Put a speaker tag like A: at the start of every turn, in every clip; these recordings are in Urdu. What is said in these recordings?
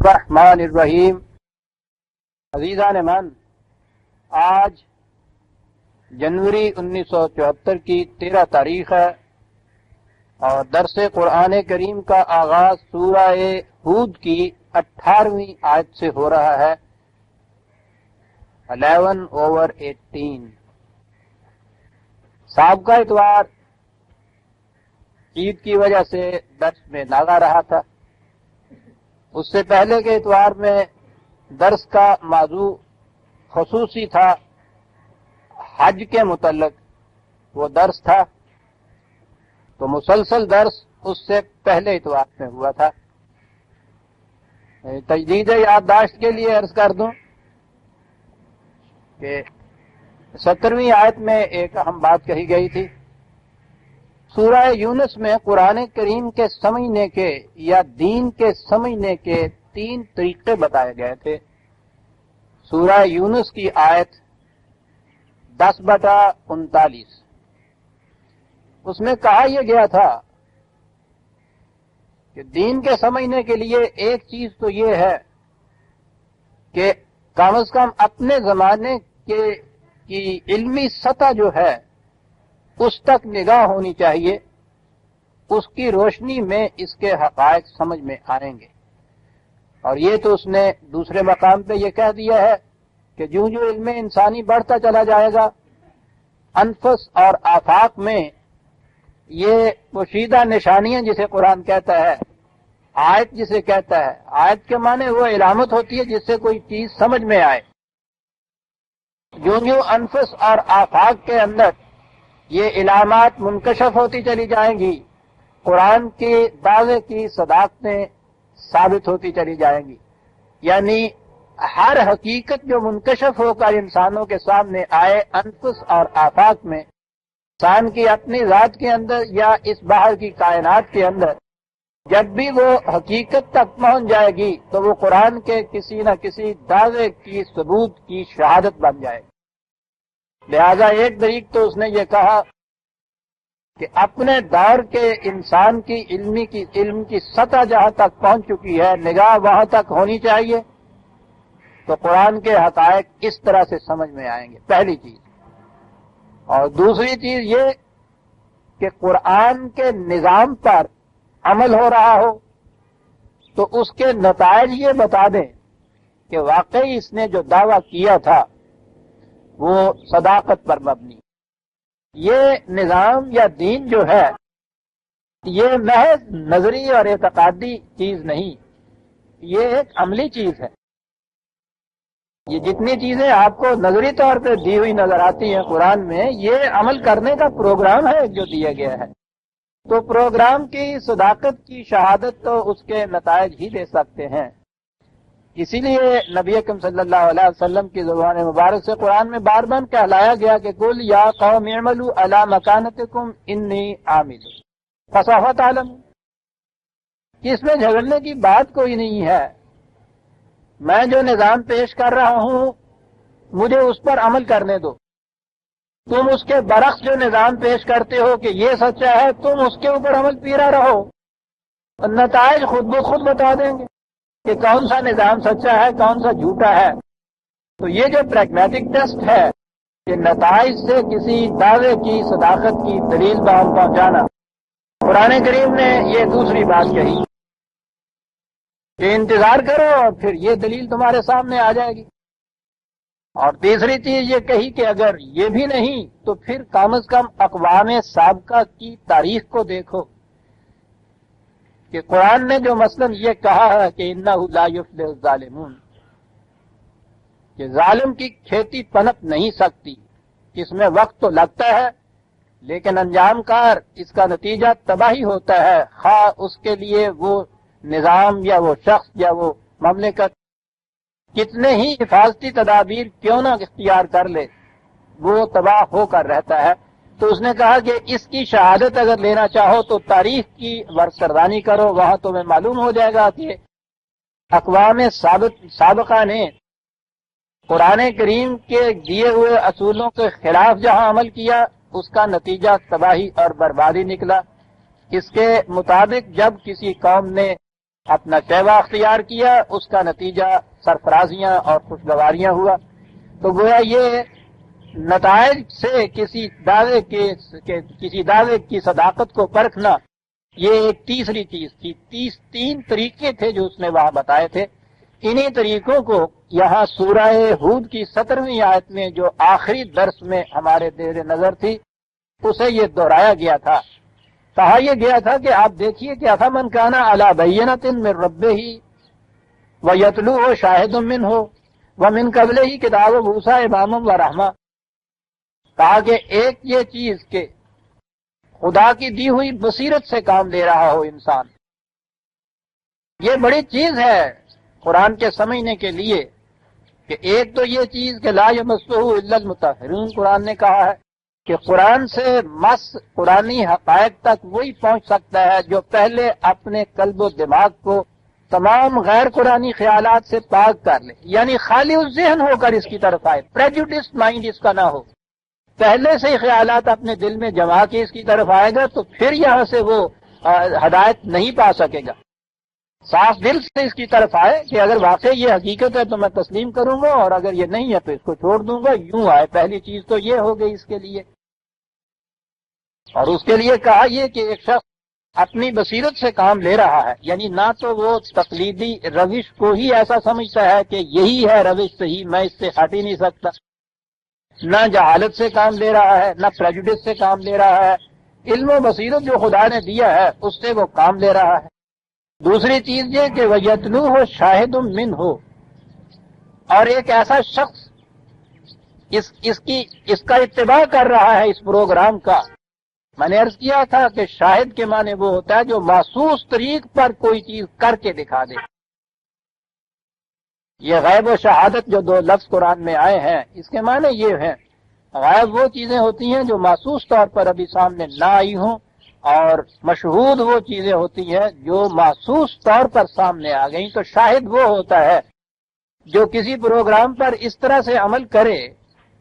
A: الرحمن الرحیم۔ عزیزان من، آج جنوری 1974 کی 13 تاریخ ہے اور درس قرآن کریم کا آغاز سورہ ہود کی 18ویں آیت سے ہو رہا ہے، 11/18۔ سابقہ اتوار عید کی وجہ سے درس میں ناغا رہا تھا، اس سے پہلے کے اتوار میں درس کا موضوع خصوصی تھا، حج کے متعلق وہ درس تھا، تو مسلسل درس اس سے پہلے اتوار میں ہوا تھا۔ تجدید یادداشت کے لیے عرض کر دوں کہ 17ویں آیت میں ایک اہم بات کہی گئی تھی۔ سورہ یونس میں قرآن کریم کے سمجھنے کے یا دین کے سمجھنے کے 3 طریقے بتائے گئے تھے۔ سورہ یونس کی آیت 10/39، اس میں کہا یہ گیا تھا کہ دین کے سمجھنے کے لیے ایک چیز تو یہ ہے کہ کم از کم اپنے زمانے کی علمی سطح جو ہے اس تک نگاہ ہونی چاہیے، اس کی روشنی میں اس کے حقائق سمجھ میں آئیں گے۔ اور یہ تو اس نے دوسرے مقام پہ یہ کہہ دیا ہے کہ جو علم انسانی بڑھتا چلا جائے گا، انفس اور آفاق میں یہ پوشیدہ نشانیاں جسے قرآن کہتا ہے، آیت جسے کہتا ہے، آیت کے معنی وہ علامت ہوتی ہے جس سے کوئی چیز سمجھ میں آئے۔ جو انفس اور آفاق کے اندر یہ علامات منکشف ہوتی چلی جائیں گی، قرآن کے دعوے کی صداقتیں ثابت ہوتی چلی جائیں گی، یعنی ہر حقیقت جو منکشف ہو کر انسانوں کے سامنے آئے انفس اور آفاق میں، انسان کی اپنی ذات کے اندر یا اس باہر کی کائنات کے اندر، جب بھی وہ حقیقت تک پہنچ جائے گی تو وہ قرآن کے کسی نہ کسی دعوے کی ثبوت کی شہادت بن جائے گی۔ لہذا ایک طریق تو اس نے یہ کہا کہ اپنے دور کے انسان کی علم کی سطح جہاں تک پہنچ چکی ہے، نگاہ وہاں تک ہونی چاہیے، تو قرآن کے حقائق اس طرح سے سمجھ میں آئیں گے، پہلی چیز۔ اور دوسری چیز یہ کہ قرآن کے نظام پر عمل ہو رہا ہو تو اس کے نتائج یہ بتا دیں کہ واقعی اس نے جو دعویٰ کیا تھا وہ صداقت پر مبنی۔ یہ نظام یا دین جو ہے یہ محض نظری اور اعتقادی چیز نہیں، یہ ایک عملی چیز ہے۔ یہ جتنی چیزیں آپ کو نظری طور پہ دی ہوئی نظر آتی ہیں قرآن میں، یہ عمل کرنے کا پروگرام ہے جو دیا گیا ہے، تو پروگرام کی صداقت کی شہادت تو اس کے نتائج ہی دے سکتے ہیں۔ اسی لیے نبی اکرم صلی اللہ علیہ وسلم کی زبان مبارک سے قرآن میں بار بار کہلایا گیا کہ قل یا قوم اعملوا علی مکانتکم انی عامل فسوف تعلمون۔ اس میں جھگڑنے کی بات کوئی نہیں ہے، میں جو نظام پیش کر رہا ہوں مجھے اس پر عمل کرنے دو، تم اس کے برعکس جو نظام پیش کرتے ہو کہ یہ سچا ہے، تم اس کے اوپر عمل پیرا رہو، نتائج خود بخود بتا دیں گے کہ کون سا نظام سچا ہے کون سا جھوٹا ہے۔ تو یہ جو پریگمیٹک ٹیسٹ ہے کہ نتائج سے کسی دعوے کی صداقت کی دلیل بہم پہنچانا، قرآن کریم نے یہ دوسری بات کہی کہ انتظار کرو اور پھر یہ دلیل تمہارے سامنے آ جائے گی۔ اور تیسری چیز یہ کہی کہ اگر یہ بھی نہیں تو پھر کم از کم اقوام سابقہ کی تاریخ کو دیکھو کہ قرآن نے جو مثلا یہ کہا ہے کہ انہ لا یفلح الظالمون، کہ ظالم کی کھیتی پنپ نہیں سکتی، اس میں وقت تو لگتا ہے لیکن انجام کار اس کا نتیجہ تباہی ہوتا ہے، خواہ اس کے لیے وہ نظام یا وہ شخص یا وہ مملکت کتنے ہی حفاظتی تدابیر کیوں نہ اختیار کر لے، وہ تباہ ہو کر رہتا ہے۔ تو اس نے کہا کہ اس کی شہادت اگر لینا چاہو تو تاریخ کی ورثردانی کرو، وہاں تمہیں معلوم ہو جائے گا کہ اقوام سابقہ نے قرآن کریم کے دیے ہوئے اصولوں کے خلاف جہاں عمل کیا اس کا نتیجہ تباہی اور بربادی نکلا۔ اس کے مطابق جب کسی قوم نے اپنا شیوہ اختیار کیا، اس کا نتیجہ سرفرازیاں اور خوشگواریاں ہوا۔ تو گویا یہ نتائج سے کسی دعوے کی صداقت کو پرکھنا، یہ ایک تیسری چیز تھی۔ تین طریقے تھے جو اس نے وہاں بتائے تھے۔ انہی طریقوں کو یہاں سورہ ہود کی 17ویں آیت میں جو آخری درس میں ہمارے زیر نظر تھی، اسے یہ دہرایا گیا تھا۔ کہا یہ گیا تھا کہ آپ دیکھیے کہ افمن کان علی بینۃ من ربہ ویتلوہ شاہد منہ ومن قبلہ کتاب موسیٰ اماما ورحمہ۔ کہا کہ ایک یہ چیز کہ خدا کی دی ہوئی بصیرت سے کام لے رہا ہو انسان، یہ بڑی چیز ہے قرآن کے سمجھنے کے لیے، کہ ایک تو یہ چیز کہ لا یمسہ الا المطہرون، قرآن نے کہا ہے کہ قرآن سے مس قرآنی حقائق تک وہی پہنچ سکتا ہے جو پہلے اپنے قلب و دماغ کو تمام غیر قرآنی خیالات سے پاک کر لے، یعنی خالی الذہن ہو کر اس کی طرف آئے، پریجوڈسڈ مائنڈ اس کا نہ ہو، پہلے سے ہی خیالات اپنے دل میں جما کے اس کی طرف آئے گا تو پھر یہاں سے وہ ہدایت نہیں پا سکے گا۔ صاف دل سے اس کی طرف آئے کہ اگر واقعی یہ حقیقت ہے تو میں تسلیم کروں گا، اور اگر یہ نہیں ہے تو اس کو چھوڑ دوں گا، یوں آئے۔ پہلی چیز تو یہ ہو گئی اس کے لیے۔ اور اس کے لیے کہا یہ کہ ایک شخص اپنی بصیرت سے کام لے رہا ہے، یعنی نہ تو وہ تقلیدی روش کو ہی ایسا سمجھتا ہے کہ یہی ہے روش صحیح، میں اس سے ہٹ ہی نہیں سکتا، نہ جہالت سے کام لے رہا ہے، نہ پریجوڈس سے کام لے رہا ہے، علم و بصیرت جو خدا نے دیا ہے اس سے وہ کام لے رہا ہے۔ دوسری چیز یہ کہ وَيَتْلُوهُ شَاهِدٌ مِّنْهُ، اور ایک ایسا شخص اس کا اتباع کر رہا ہے اس پروگرام کا۔ میں نے عرض کیا تھا کہ شاہد کے معنی وہ ہوتا ہے جو محسوس طریق پر کوئی چیز کر کے دکھا دے۔ یہ غیب و شہادت جو دو لفظ قرآن میں آئے ہیں، اس کے معنی یہ ہیں، غیب وہ چیزیں ہوتی ہیں جو محسوس طور پر ابھی سامنے نہ آئی ہوں، اور مشہود وہ چیزیں ہوتی ہیں جو محسوس طور پر سامنے آ گئیں۔ تو شاہد وہ ہوتا ہے جو کسی پروگرام پر اس طرح سے عمل کرے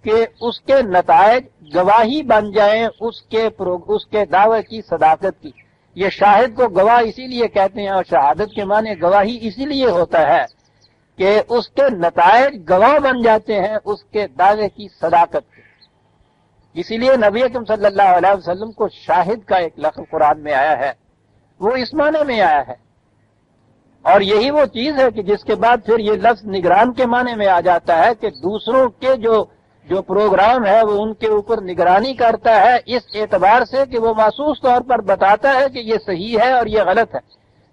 A: کہ اس کے نتائج گواہی بن جائیں اس کے دعوے کی صداقت کی۔ یہ شاہد کو گواہ اسی لیے کہتے ہیں، اور شہادت کے معنی گواہی اسی لیے ہوتا ہے کہ اس کے نتائج گواہ بن جاتے ہیں اس کے دعوے کی صداقت کی۔ اسی لیے نبی اکرم صلی اللہ علیہ وسلم کو شاہد کا ایک لفظ قرآن میں آیا ہے، وہ اس معنی میں آیا ہے۔ اور یہی وہ چیز ہے کہ جس کے بعد پھر یہ لفظ نگران کے معنی میں آ جاتا ہے کہ دوسروں کے جو پروگرام ہے وہ ان کے اوپر نگرانی کرتا ہے، اس اعتبار سے کہ وہ محسوس طور پر بتاتا ہے کہ یہ صحیح ہے اور یہ غلط ہے۔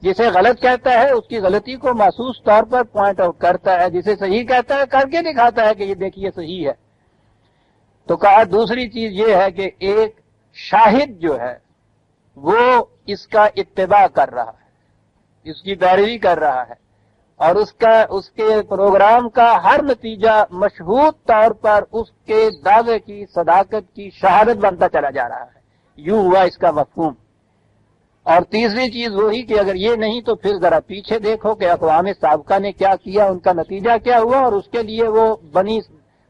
A: جسے غلط کہتا ہے اس کی غلطی کو محسوس طور پر پوائنٹ آؤٹ کرتا ہے، جسے صحیح کہتا ہے کر کے دکھاتا ہے کہ یہ دیکھیے صحیح ہے۔ تو کہا دوسری چیز یہ ہے کہ ایک شاہد جو ہے وہ اس کا اتباع کر رہا ہے، اس کی پیروی کر رہا ہے، اور اس کے پروگرام کا ہر نتیجہ مشہود طور پر اس کے دعوے کی صداقت کی شہادت بنتا چلا جا رہا ہے۔ یوں ہوا اس کا مفہوم۔ اور تیسری چیز وہی کہ اگر یہ نہیں تو پھر ذرا پیچھے دیکھو کہ اقوام سابقہ نے کیا کیا، ان کا نتیجہ کیا ہوا، اور اس کے لیے وہ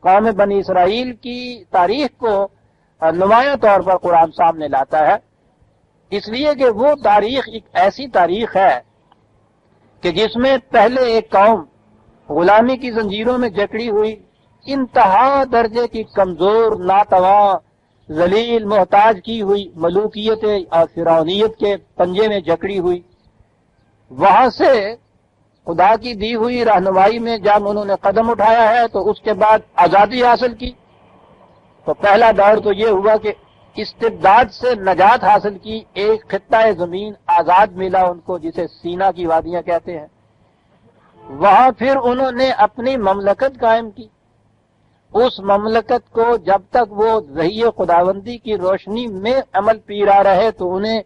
A: قوم بنی اسرائیل کی تاریخ کو نمایاں طور پر قرآن سامنے لاتا ہے، اس لیے کہ وہ تاریخ ایک ایسی تاریخ ہے کہ جس میں پہلے ایک قوم غلامی کی زنجیروں میں جکڑی ہوئی، انتہا درجے کی کمزور، ناتواں، ذلیل، محتاج کی ہوئی، ملوکیت اور فرعونیت کے پنجے میں جکڑی ہوئی، وہاں سے خدا کی دی ہوئی رہنمائی میں جب انہوں نے قدم اٹھایا ہے تو اس کے بعد آزادی حاصل کی۔ تو پہلا دور تو یہ ہوا کہ استبداد سے نجات حاصل کی، ایک خطہ زمین آزاد ملا ان کو جسے سینا کی وادیاں کہتے ہیں، وہاں پھر انہوں نے اپنی مملکت قائم کی۔ اس مملکت کو جب تک وہ وحی خداوندی کی روشنی میں عمل پیرا رہے تو انہیں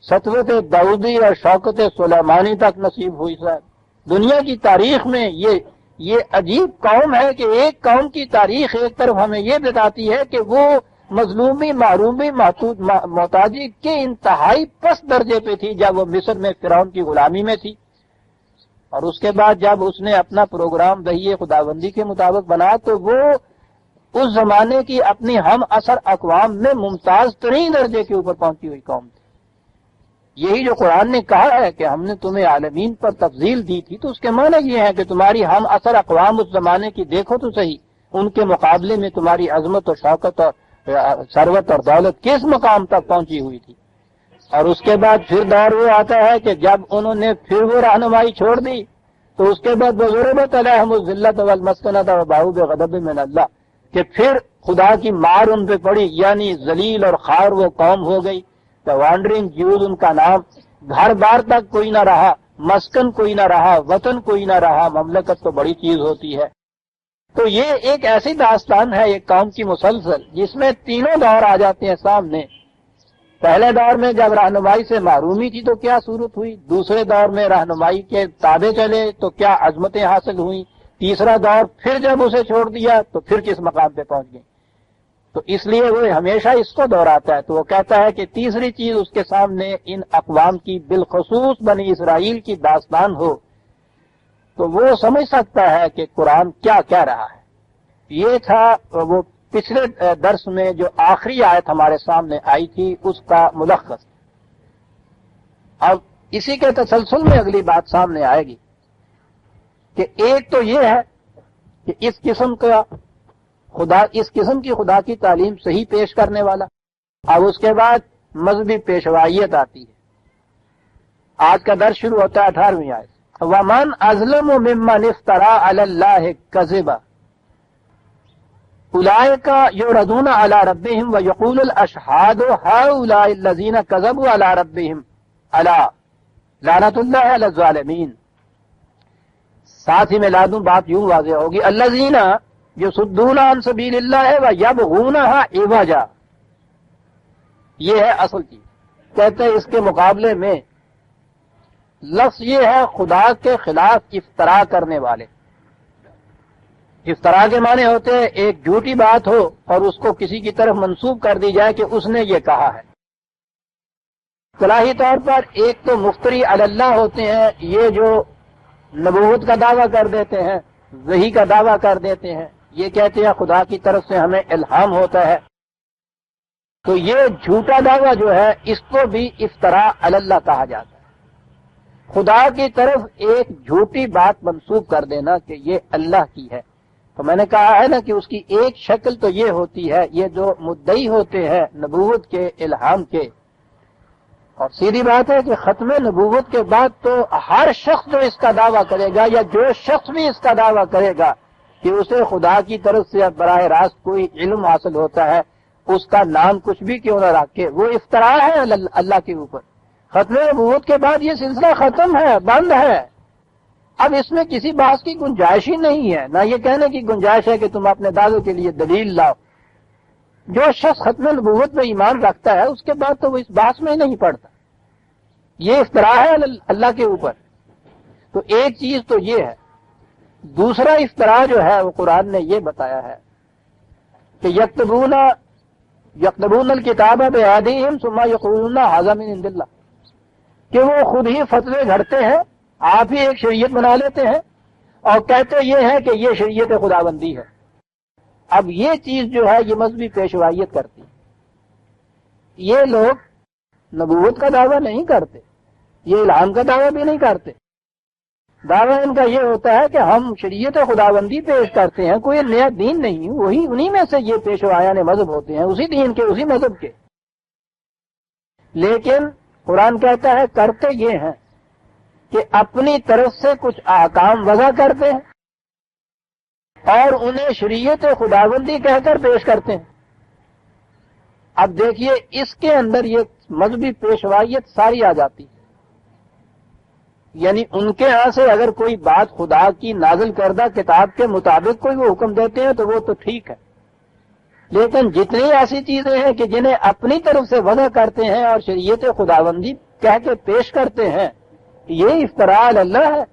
A: سطوت داؤدی اور شوکت سلیمانی تک نصیب ہوئی۔ صاحب دنیا کی تاریخ میں یہ عجیب قوم ہے کہ ایک قوم کی تاریخ ایک طرف ہمیں یہ بتاتی ہے کہ وہ مظلومی، محرومی، محتاجی کے انتہائی پست درجے پہ تھی جب وہ مصر میں فرعون کی غلامی میں تھی، اور اس کے بعد جب اس نے اپنا پروگرام وحی خداوندی کے مطابق بنا تو وہ اس زمانے کی اپنی ہم اثر اقوام میں ممتاز ترین درجے کے اوپر پہنچی ہوئی قوم تھی۔ یہی جو قرآن نے کہا ہے کہ ہم نے تمہیں عالمین پر تفضیل دی تھی، تو اس کے معنی یہ ہے کہ تمہاری ہم اثر اقوام اس زمانے کی دیکھو تو صحیح، ان کے مقابلے میں تمہاری عظمت اور شوکت اور ثروت اور دولت کس مقام تک پہنچی ہوئی تھی۔ اور اس کے بعد پھر دور وہ آتا ہے کہ جب انہوں نے پھر وہ رہنمائی چھوڑ دی تو اس کے بعد بضربت علیہم الذلۃ والمسکنۃ وباؤوا بغضب من اللہ، کہ پھر خدا کی مار ان پہ پڑی، یعنی ذلیل اور خوار وہ قوم ہو گئی۔ تو وانڈرنگ جیوز ان کا نام، گھر بار تک کوئی نہ رہا، مسکن کوئی نہ رہا، وطن کوئی نہ رہا، مملکت تو بڑی چیز ہوتی ہے۔ تو یہ ایک ایسی داستان ہے ایک قوم کی مسلسل، جس میں تینوں دور آ جاتے ہیں سامنے۔ پہلے دور میں جب رہنمائی سے محرومی تھی تو کیا صورت ہوئی، دوسرے دور میں رہنمائی کے تابع چلے تو کیا عظمتیں حاصل ہوئیں، تیسرا دور پھر جب اسے چھوڑ دیا تو پھر کس مقام پہ پہنچ گئے۔ تو اس لیے وہ ہمیشہ اس کو دہراتا ہے، تو وہ کہتا ہے کہ تیسری چیز اس کے سامنے ان اقوام کی بالخصوص بنی اسرائیل کی داستان ہو تو وہ سمجھ سکتا ہے کہ قرآن کیا کہہ رہا ہے۔ یہ تھا وہ پچھلے درس میں جو آخری آیت ہمارے سامنے آئی تھی اس کا ملخص۔ اب اسی کے تسلسل میں اگلی بات سامنے آئے گی کہ ایک تو یہ ہے کہ اس قسم کی خدا کی تعلیم صحیح پیش کرنے والا، اب اس کے بعد مذہبی پیشوائیت آتی ہے۔ آج کا درس شروع ہوتا ہے 18ویں آیت، وَمَنْ أَظْلَمُ مِمَّنِ افْتَرَىٰ عَلَى اللَّهِ كَذِبًا أُولَٰئِكَ يُعْرَضُونَ عَلَىٰ رَبِّهِمْ وَيَقُولُ الْأَشْهَادُ هَٰؤُلَاءِ الَّذِينَ كَذَبُوا عَلَىٰ رَبِّهِمْ أَلَا لَعْنَةُ اللَّهِ عَلَى الظَّالِمِينَ۔ ساتھ ہی میں لا دوں بات یوں واضح ہوگی، الَّذِينَ يَصُدُّونَ عَن سَبِيلِ اللَّهِ وَيَبْغُونَهَا عِوَجًا، یہ ہے اصل چیز۔ کہتے ہیں اس کے مقابلے میں لفظ یہ ہے خدا کے خلاف افترا کرنے والے۔ افترا کے معنی ہوتے ہیں ایک جھوٹی بات ہو اور اس کو کسی کی طرف منسوب کر دی جائے کہ اس نے یہ کہا ہے۔ اصطلاحی طور پر ایک تو مفتری علی اللہ ہوتے ہیں، یہ جو نبوت کا دعویٰ کر دیتے ہیں، وحی کا دعویٰ کر دیتے ہیں، یہ کہتے ہیں خدا کی طرف سے ہمیں الہام ہوتا ہے۔ تو یہ جھوٹا دعویٰ جو ہے اس کو بھی افترا علی اللہ کہا جاتا ہے، خدا کی طرف ایک جھوٹی بات منسوب کر دینا کہ یہ اللہ کی ہے۔ تو میں نے کہا ہے نا کہ اس کی ایک شکل تو یہ ہوتی ہے، یہ جو مدعی ہوتے ہیں نبوت کے الہام کے، اور سیدھی بات ہے کہ ختم نبوت کے بعد تو ہر شخص جو اس کا دعویٰ کرے گا یا جو شخص بھی اس کا دعویٰ کرے گا کہ اسے خدا کی طرف سے براہ راست کوئی علم حاصل ہوتا ہے، اس کا نام کچھ بھی کیوں نہ رکھے، وہ افترا ہے اللہ کے اوپر۔ ختم نبوت کے بعد یہ سلسلہ ختم ہے، بند ہے، اب اس میں کسی بحث کی گنجائش ہی نہیں ہے، نہ یہ کہنے کی گنجائش ہے کہ تم اپنے دعوے کے لیے دلیل لاؤ۔ جو شخص ختم نبوت میں ایمان رکھتا ہے اس کے بعد تو وہ اس بحث میں ہی نہیں پڑتا، یہ افترا ہے اللہ کے اوپر۔ تو ایک چیز تو یہ ہے۔ دوسرا افترا جو ہے وہ قرآن نے یہ بتایا ہے کہ یکتبون الکتاب بایدیہم ثم یقولون ھذا من عند اللہ، کہ وہ خود ہی فتوے گھڑتے ہیں، آپ ہی ایک شریعت بنا لیتے ہیں اور کہتے یہ ہے کہ یہ شریعت خداوندی ہے۔ اب یہ چیز جو ہے یہ مذہبی پیشوائیت کرتی ہے۔ یہ لوگ نبوت کا دعویٰ نہیں کرتے، یہ الہام کا دعویٰ بھی نہیں کرتے، دعویٰ ان کا یہ ہوتا ہے کہ ہم شریعت خداوندی پیش کرتے ہیں، کوئی نیا دین نہیں، وہی انہی میں سے یہ پیشوایان مذہب ہوتے ہیں، اسی دین کے، اسی مذہب کے۔ لیکن قرآن کہتا ہے کرتے یہ ہیں کہ اپنی طرف سے کچھ احکام وضع کرتے ہیں اور انہیں شریعت خداوندی کہہ کر پیش کرتے ہیں۔ اب دیکھیے اس کے اندر یہ مذہبی پیشوائیت ساری آ جاتی ہے، یعنی ان کے ہاں سے اگر کوئی بات خدا کی نازل کردہ کتاب کے مطابق کوئی وہ حکم دیتے ہیں تو وہ تو ٹھیک ہے، لیکن جتنی ایسی چیزیں ہیں کہ جنہیں اپنی طرف سے وضع کرتے ہیں اور شریعت خداوندی کہہ کے پیش کرتے ہیں، یہ افتراء علی اللہ ہے،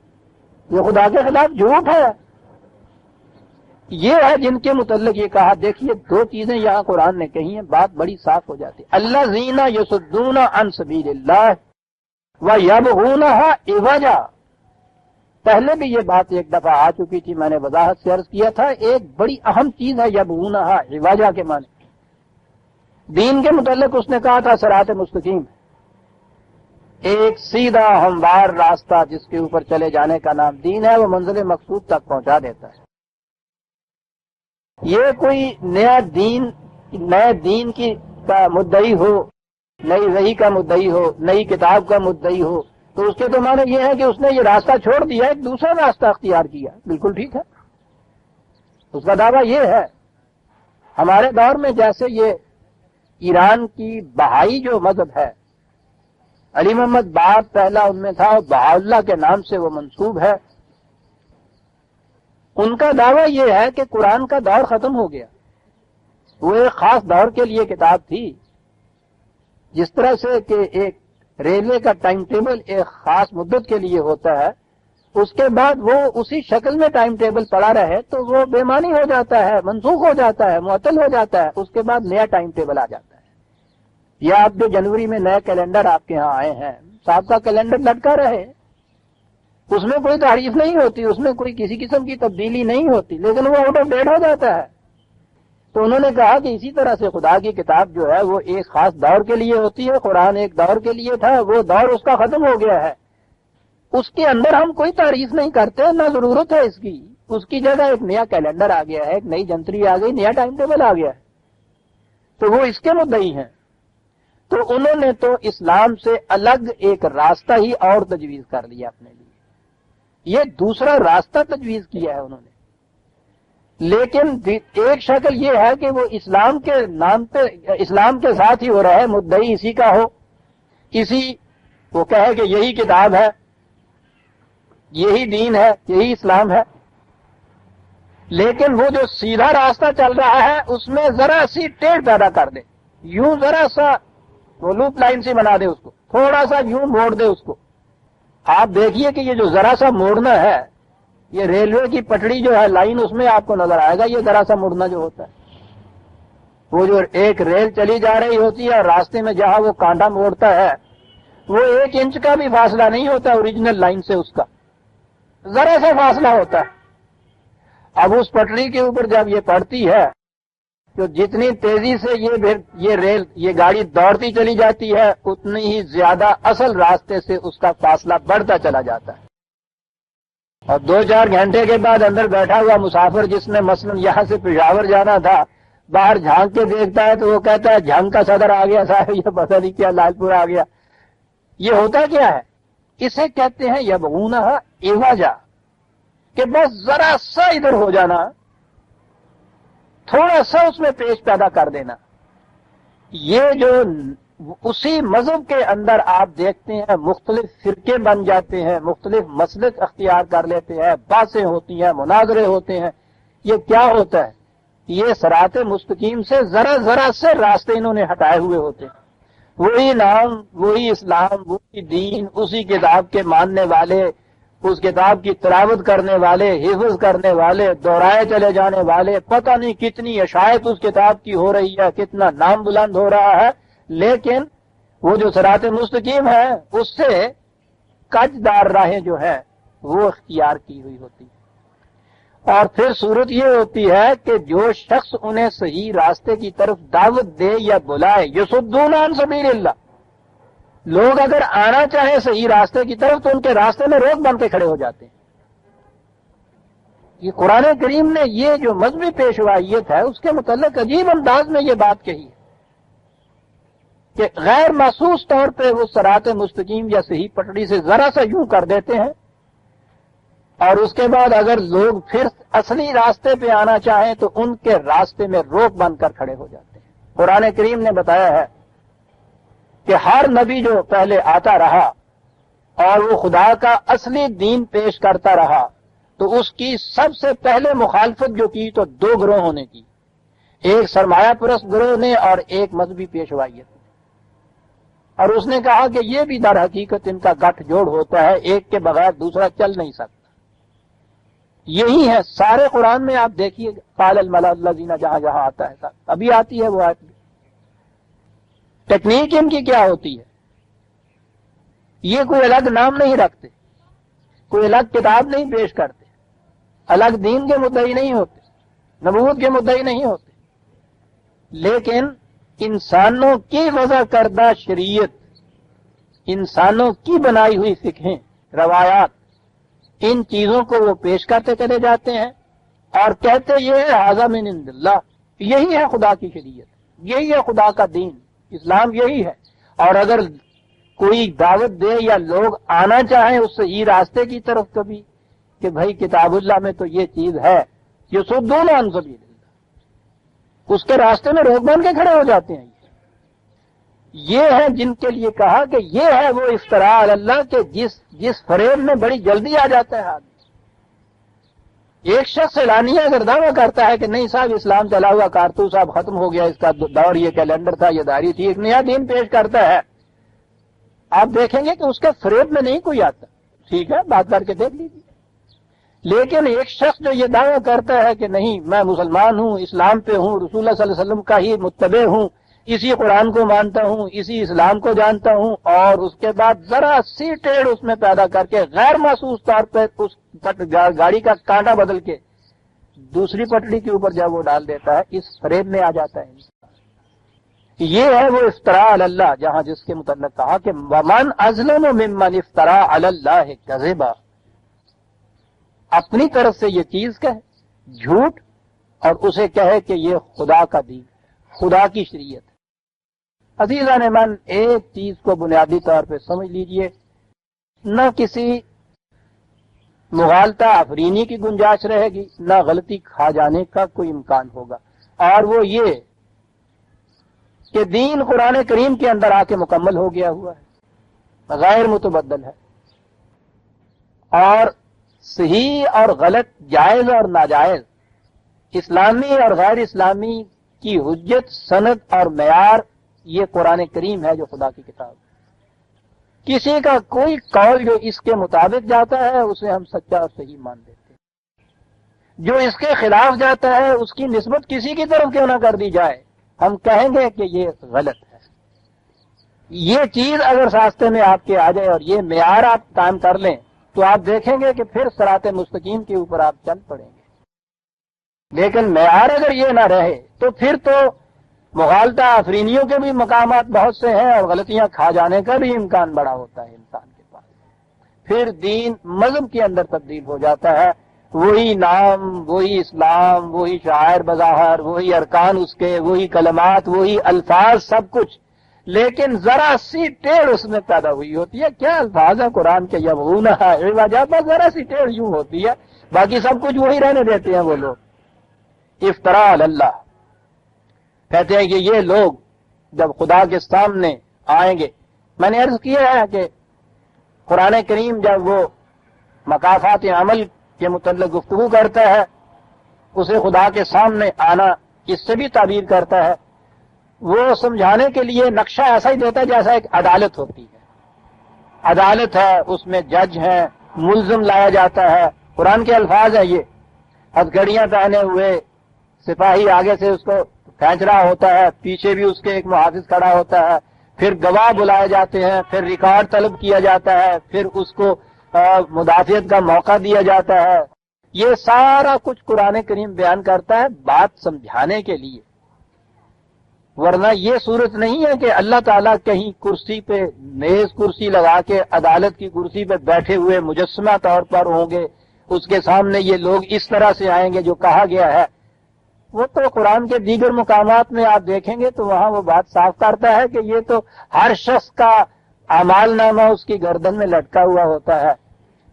A: یہ خدا کے خلاف جھوٹ ہے۔ یہ ہے جن کے متعلق یہ کہا۔ دیکھیے دو چیزیں یہاں قرآن نے کہی ہیں، بات بڑی صاف ہو جاتی ہے۔ الذین یصدون عن سبیل اللہ ویبغونها عوجا، پہلے بھی یہ بات ایک دفعہ آ چکی تھی، میں نے وضاحت سے عرض کیا تھا، ایک بڑی اہم چیز ہے یبغونها عوجا کے معنی۔ دین کے متعلق اس نے کہا تھا صراط مستقیم، ایک سیدھا ہموار راستہ جس کے اوپر چلے جانے کا نام دین ہے، وہ منزل مقصود تک پہنچا دیتا ہے۔ یہ کوئی نئے دین کا مدعی ہو، نئی وحی کا مدعی ہو، نئی کتاب کا مدعی ہو، تو اس کے تو معنی یہ ہے کہ اس نے یہ راستہ چھوڑ دیا، ایک دوسرا راستہ اختیار کیا۔ بالکل ٹھیک ہے، اس کا دعویٰ یہ ہے۔ ہمارے دور میں جیسے یہ ایران کی بہائی جو مذہب ہے، علی محمد بہار پہلا ان میں تھا، اور بہاءاللہ کے نام سے وہ منسوب ہے، ان کا دعویٰ یہ ہے کہ قرآن کا دور ختم ہو گیا، وہ ایک خاص دور کے لیے کتاب تھی۔ جس طرح سے کہ ایک ریلوے کا ٹائم ٹیبل ایک خاص مدت کے لیے ہوتا ہے، اس کے بعد وہ اسی شکل میں ٹائم ٹیبل پڑا رہے تو وہ بے معنی ہو جاتا ہے، منسوخ ہو جاتا ہے، معطل ہو جاتا ہے، اس کے بعد نیا ٹائم ٹیبل آ جاتا ہے۔ یا آپ جو جنوری میں نئے کیلنڈر آپ کے ہاں آئے ہیں، سابقہ کیلنڈر لٹکا رہے، اس میں کوئی تعریف نہیں ہوتی، اس میں کوئی کسی قسم کی تبدیلی نہیں ہوتی، لیکن وہ آؤٹ آف ڈیٹ ہو جاتا ہے۔ تو انہوں نے کہا کہ اسی طرح سے خدا کی کتاب جو ہے وہ ایک خاص دور کے لیے ہوتی ہے، قرآن ایک دور کے لیے تھا، وہ دور اس کا ختم ہو گیا ہے، اس کے اندر ہم کوئی تعریف نہیں کرتے، نہ ضرورت ہے اس کی جگہ ایک نیا کیلنڈر آ گیا ہے، ایک نئی جنتری آ گئی، نیا ٹائم ٹیبل آ گیا ہے، تو وہ اس کے مدعی ہیں۔ تو انہوں نے تو اسلام سے الگ ایک راستہ ہی اور تجویز کر لیا اپنے لیے، یہ دوسرا راستہ تجویز کیا ہے انہوں نے۔ لیکن ایک شکل یہ ہے کہ وہ اسلام کے نام پہ، اسلام کے ساتھ ہی ہو رہا ہے، مدعی اسی کا ہو، وہ کہے کہ یہی کتاب ہے، یہی دین ہے، یہی اسلام ہے، لیکن وہ جو سیدھا راستہ چل رہا ہے اس میں ذرا سی ٹیڑھ پیدا کر دے، یوں ذرا سا وہ لوپ لائن سی بنا دے، اس کو تھوڑا سا یوں موڑ دے اس کو۔ آپ دیکھیے کہ یہ جو ذرا سا موڑنا ہے، یہ ریلوے کی پٹڑی جو ہے لائن، اس میں آپ کو نظر آئے گا یہ ذرا سا مڑنا جو ہوتا ہے، وہ جو ایک ریل چلی جا رہی ہوتی ہے اور راستے میں جہاں وہ کانٹا موڑتا ہے وہ 1 انچ کا بھی فاصلہ نہیں ہوتا اوریجنل لائن سے، اس کا ذرا سا فاصلہ ہوتا ہے۔ اب اس پٹڑی کے اوپر جب یہ پڑتی ہے تو جتنی تیزی سے یہ گاڑی دوڑتی چلی جاتی ہے، اتنی ہی زیادہ اصل راستے سے اس کا فاصلہ بڑھتا چلا جاتا ہے۔ اور 2-4 گھنٹے کے بعد اندر بیٹھا ہوا مسافر جس نے مثلا یہاں سے پشاور جانا تھا، باہر جھانک کے دیکھتا ہے تو وہ کہتا ہے جھنگ کا صدر آ گیا صاحب، یہ پتہ نہیں کیا لال پور آ گیا۔ یہ ہوتا کیا ہے؟ اسے کہتے ہیں یبغونہا عوجا، کہ بس ذرا سا ادھر ہو جانا، تھوڑا سا اس میں پیش پیدا کر دینا۔ یہ جو اسی مذہب کے اندر آپ دیکھتے ہیں مختلف فرقے بن جاتے ہیں، مختلف مسلک اختیار کر لیتے ہیں، بحثیں ہوتی ہیں، مناظرے ہوتے ہیں، یہ کیا ہوتا ہے؟ یہ صراط مستقیم سے ذرا ذرا سے راستے انہوں نے ہٹائے ہوئے ہوتے ہیں۔ وہی نام، وہی اسلام، وہی دین، اسی کتاب کے ماننے والے، اس کتاب کی تلاوت کرنے والے، حفظ کرنے والے، دہرائے چلے جانے والے، پتہ نہیں کتنی اشاعت اس کتاب کی ہو رہی ہے، کتنا نام بلند ہو رہا ہے، لیکن وہ جو صراط مستقیم ہے اس سے کج دار راہیں جو ہیں وہ اختیار کی ہوئی ہوتی ہے۔ اور پھر صورت یہ ہوتی ہے کہ جو شخص انہیں صحیح راستے کی طرف دعوت دے یا بلائے، یصدون عن سبیل اللہ، لوگ اگر آنا چاہیں صحیح راستے کی طرف تو ان کے راستے میں روک بن کے کھڑے ہو جاتے ہیں۔ یہ قرآن کریم نے یہ جو مذہبی پیشوائیت ہے اس کے متعلق عجیب انداز میں یہ بات کہی ہے کہ غیر محسوس طور پہ وہ صراط مستقیم یا صحیح پٹڑی سے ذرا سا یوں کر دیتے ہیں، اور اس کے بعد اگر لوگ پھر اصلی راستے پہ آنا چاہیں تو ان کے راستے میں روک بن کر کھڑے ہو جاتے ہیں۔ قرآن کریم نے بتایا ہے کہ ہر نبی جو پہلے آتا رہا اور وہ خدا کا اصلی دین پیش کرتا رہا تو اس کی سب سے پہلے مخالفت جو کی تو 2 گروہوں نے کی، ایک سرمایہ پرست گروہ نے اور ایک مذہبی پیشوائیت نے۔ اور اس نے کہا کہ یہ بھی در حقیقت ان کا گٹھ جوڑ ہوتا ہے، ایک کے بغیر دوسرا چل نہیں سکتا۔ یہی ہے سارے قرآن میں، آپ دیکھیے قال الملأ الذین، جہاں جہاں آتا ہے ابھی آتی ہے وہ آیت۔ ٹیکنیک ان کی کیا ہوتی ہے؟ یہ کوئی الگ نام نہیں رکھتے، کوئی الگ کتاب نہیں پیش کرتے، الگ دین کے مدعی نہیں ہوتے، نبوت کے مدعی نہیں ہوتے، لیکن انسانوں کی وضع کردہ شریعت انسانوں کی بنائی ہوئی فقہیں، روایات، ان چیزوں کو وہ پیش کرتے چلے جاتے ہیں اور کہتے یہ ہے ھذا من عند اللہ، یہی ہے خدا کی شریعت، یہی ہے خدا کا دین، اسلام یہی ہے۔ اور اگر کوئی دعوت دے یا لوگ آنا چاہیں اس صحیح راستے کی طرف کبھی کہ بھائی کتاب اللہ میں تو یہ چیز ہے، یہ صدون عن سبیل اللہ، اس کے راستے میں روک بان کے کھڑے ہو جاتے ہیں۔ یہ ہے جن کے لیے کہا کہ یہ ہے وہ افتراء علی اللہ کہ جس فریب میں بڑی جلدی آ جاتا ہے آدمی۔ ایک شخص اعلانیہ اگر دعویٰ کرتا ہے کہ نہیں صاحب اسلام چلا ہوا کارتوس اب ختم ہو گیا، اس کا دور یہ کیلنڈر تھا، یہ داری تھی، ایک نیا دین پیش کرتا ہے، آپ دیکھیں گے کہ اس کے فریب میں نہیں کوئی آتا، ٹھیک ہے بات کر کے دیکھ لیجیے۔ لیکن ایک شخص جو یہ دعویٰ کرتا ہے کہ نہیں میں مسلمان ہوں، اسلام پہ ہوں، رسول اللہ صلی اللہ علیہ وسلم کا ہی متبع ہوں، اسی قرآن کو مانتا ہوں، اسی اسلام کو جانتا ہوں، اور اس کے بعد ذرا سی ٹیڑھ اس میں پیدا کر کے غیر محسوس طور پہ اس گاڑی کا کانٹا بدل کے دوسری پٹڑی کے اوپر جب وہ ڈال دیتا ہے، اس فریب میں آ جاتا ہے۔ یہ ہے وہ افتراء علی اللہ، جہاں جس کے متعلق کہا کہ ومن اظلم ممن افترا علی اللہ کذبا، اپنی طرف سے یہ چیز کہے جھوٹ اور اسے کہے کہ یہ خدا کا دین، خدا کی شریعت ہے۔ عزیزان من، ایک چیز کو بنیادی طور پہ سمجھ لیجئے، نہ کسی مغالطہ آفرینی کی گنجائش رہے گی، نہ غلطی کھا جانے کا کوئی امکان ہوگا، اور وہ یہ کہ دین قرآن کریم کے اندر آ کے مکمل ہو گیا ہوا ہے، غیر متبدل ہے، اور صحیح اور غلط، جائز اور ناجائز، اسلامی اور غیر اسلامی کی حجت، سند اور معیار یہ قرآن کریم ہے جو خدا کی کتاب ہے۔ کسی کا کوئی قول جو اس کے مطابق جاتا ہے اسے ہم سچا اور صحیح مان دیتے ہیں، جو اس کے خلاف جاتا ہے اس کی نسبت کسی کی طرف کیوں نہ کر دی جائے ہم کہیں گے کہ یہ غلط ہے۔ یہ چیز اگر راستے میں آپ کے آ جائے اور یہ معیار آپ قائم کر لیں تو آپ دیکھیں گے کہ پھر صراط مستقیم کے اوپر آپ چل پڑیں گے۔ لیکن معیار اگر یہ نہ رہے تو پھر تو مغالطہ آفرینیوں کے بھی مقامات بہت سے ہیں اور غلطیاں کھا جانے کا بھی امکان بڑا ہوتا ہے انسان کے پاس۔ پھر دین مذہب کے اندر تبدیل ہو جاتا ہے، وہی نام، وہی اسلام، وہی شعائر بظاہر، وہی ارکان اس کے، وہی کلمات، وہی الفاظ، سب کچھ، لیکن ذرا سی ٹیڑھ اس میں پیدا ہوئی ہوتی ہے۔ کیا الفاظ ہے قرآن کے، یبغونہا عوجا، بس ذرا سی ٹیڑھ یوں ہوتی ہے، باقی سب کچھ وہی رہنے دیتے ہیں وہ لوگ۔ افتراء علی اللہ، کہتے ہیں کہ یہ لوگ جب خدا کے سامنے آئیں گے، میں نے عرض کیا ہے کہ قرآن کریم جب وہ مکافات عمل کے متعلق گفتگو کرتا ہے، اسے خدا کے سامنے آنا اس سے بھی تعبیر کرتا ہے۔ وہ سمجھانے کے لیے نقشہ ایسا ہی دیتا ہے جیسا ایک عدالت ہوتی ہے، عدالت ہے، اس میں جج ہیں، ملزم لایا جاتا ہے، قرآن کے الفاظ ہیں یہ، ہتھکڑیاں پہنے ہوئے سپاہی آگے سے اس کو کھینچ رہا ہوتا ہے، پیچھے بھی اس کے ایک محافظ کھڑا ہوتا ہے، پھر گواہ بلائے جاتے ہیں، پھر ریکارڈ طلب کیا جاتا ہے، پھر اس کو مدافعت کا موقع دیا جاتا ہے۔ یہ سارا کچھ قرآن کریم بیان کرتا ہے بات سمجھانے کے لیے، ورنہ یہ صورت نہیں ہے کہ اللہ تعالیٰ کہیں کرسی پہ میز کرسی لگا کے عدالت کی کرسی پہ بیٹھے ہوئے مجسمہ طور پر ہوں گے، اس کے سامنے یہ لوگ اس طرح سے آئیں گے جو کہا گیا ہے۔ وہ تو قرآن کے دیگر مقامات میں آپ دیکھیں گے تو وہاں وہ بات صاف کرتا ہے کہ یہ تو ہر شخص کا اعمال نامہ اس کی گردن میں لٹکا ہوا ہوتا ہے،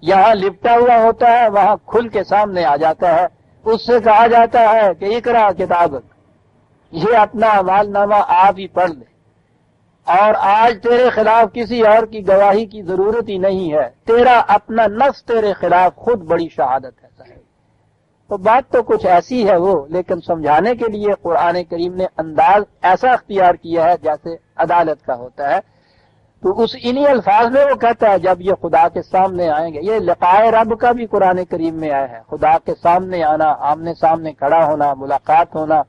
A: یہاں لپٹا ہوا ہوتا ہے، وہاں کھل کے سامنے آ جاتا ہے، اس سے کہا جاتا ہے کہ اقرا کتابک، یہ اپنا اعمال نامہ آپ ہی پڑھ لے، اور آج تیرے خلاف کسی اور کی گواہی کی ضرورت ہی نہیں ہے، تیرا اپنا نفس تیرے خلاف خود بڑی شہادت ہے۔ تو بات تو کچھ ایسی ہے وہ، لیکن سمجھانے کے لیے قرآن کریم نے انداز ایسا اختیار کیا ہے جیسے عدالت کا ہوتا ہے۔ تو اس انہی الفاظ میں وہ کہتا ہے جب یہ خدا کے سامنے آئیں گے، یہ لقائے رب کا بھی قرآن کریم میں آیا ہے، خدا کے سامنے آنا، آمنے سامنے کھڑا ہونا، ملاقات ہونا۔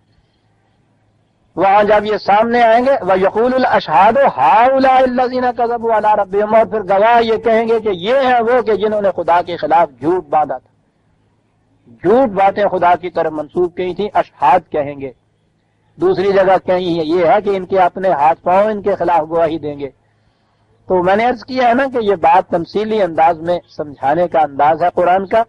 A: وہاں جب یہ سامنے آئیں گے وَيَقُولُ الْأَشْهَادُ هَٰؤُلَاءِ الَّذِينَ كَذَبُوا عَلَىٰ رَبِّهِمْ، اور پھر گواہ یہ کہیں گے کہ یہ ہیں وہ کہ جنہوں نے خدا کے خلاف جھوٹ باندھا تھا، جھوٹ باتیں خدا کی طرف منسوب کی تھیں، اشہاد کہیں گے۔ دوسری جگہ کہیں یہ ہے کہ ان کے اپنے ہاتھ پاؤں ان کے خلاف گواہی دیں گے۔ تو میں نے عرض کیا ہے نا کہ یہ بات تمثیلی انداز میں سمجھانے کا انداز ہے قرآن کا.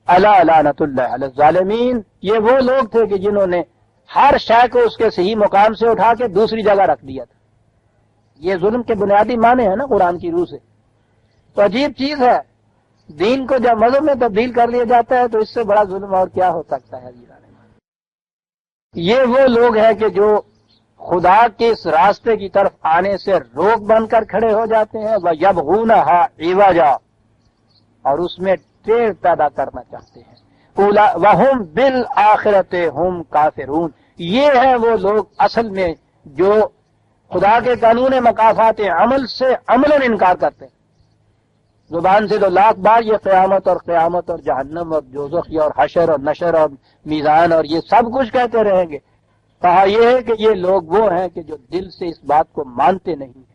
A: الا لعنت اللہ علی الظالمین، یہ وہ لوگ تھے کہ جنہوں نے ہر شے کو اس کے صحیح مقام سے اٹھا کے دوسری جگہ رکھ دیا تھا. یہ ظلم کے بنیادی معنی ہیں نا قرآن کی روح سے. تو عجیب چیز ہے، دین کو جب مذہب میں تبدیل کر لیا جاتا ہے تو اس سے بڑا ظلم اور کیا ہو سکتا ہے. یہ وہ لوگ ہیں کہ جو خدا کے اس راستے کی طرف آنے سے روک بن کر کھڑے ہو جاتے ہیں، وَيَبْغُونَهَا عِوَجًا، اور اس میں ٹیڑھ پیدا کرنا چاہتے ہیں. وَهُمْ بِالْآخِرَةِ هُمْ كَافِرُونَ، یہ ہے وہ لوگ اصل میں جو خدا کے قانون مکافات عمل سے عملاً انکار کرتے ہیں. زبان سے تو لاکھ بار یہ قیامت اور جہنم اور دوزخ اور حشر اور نشر اور میزان اور یہ سب کچھ کہتے رہیں گے. کہا یہ ہے کہ یہ لوگ وہ ہیں کہ جو دل سے اس بات کو مانتے نہیں ہیں،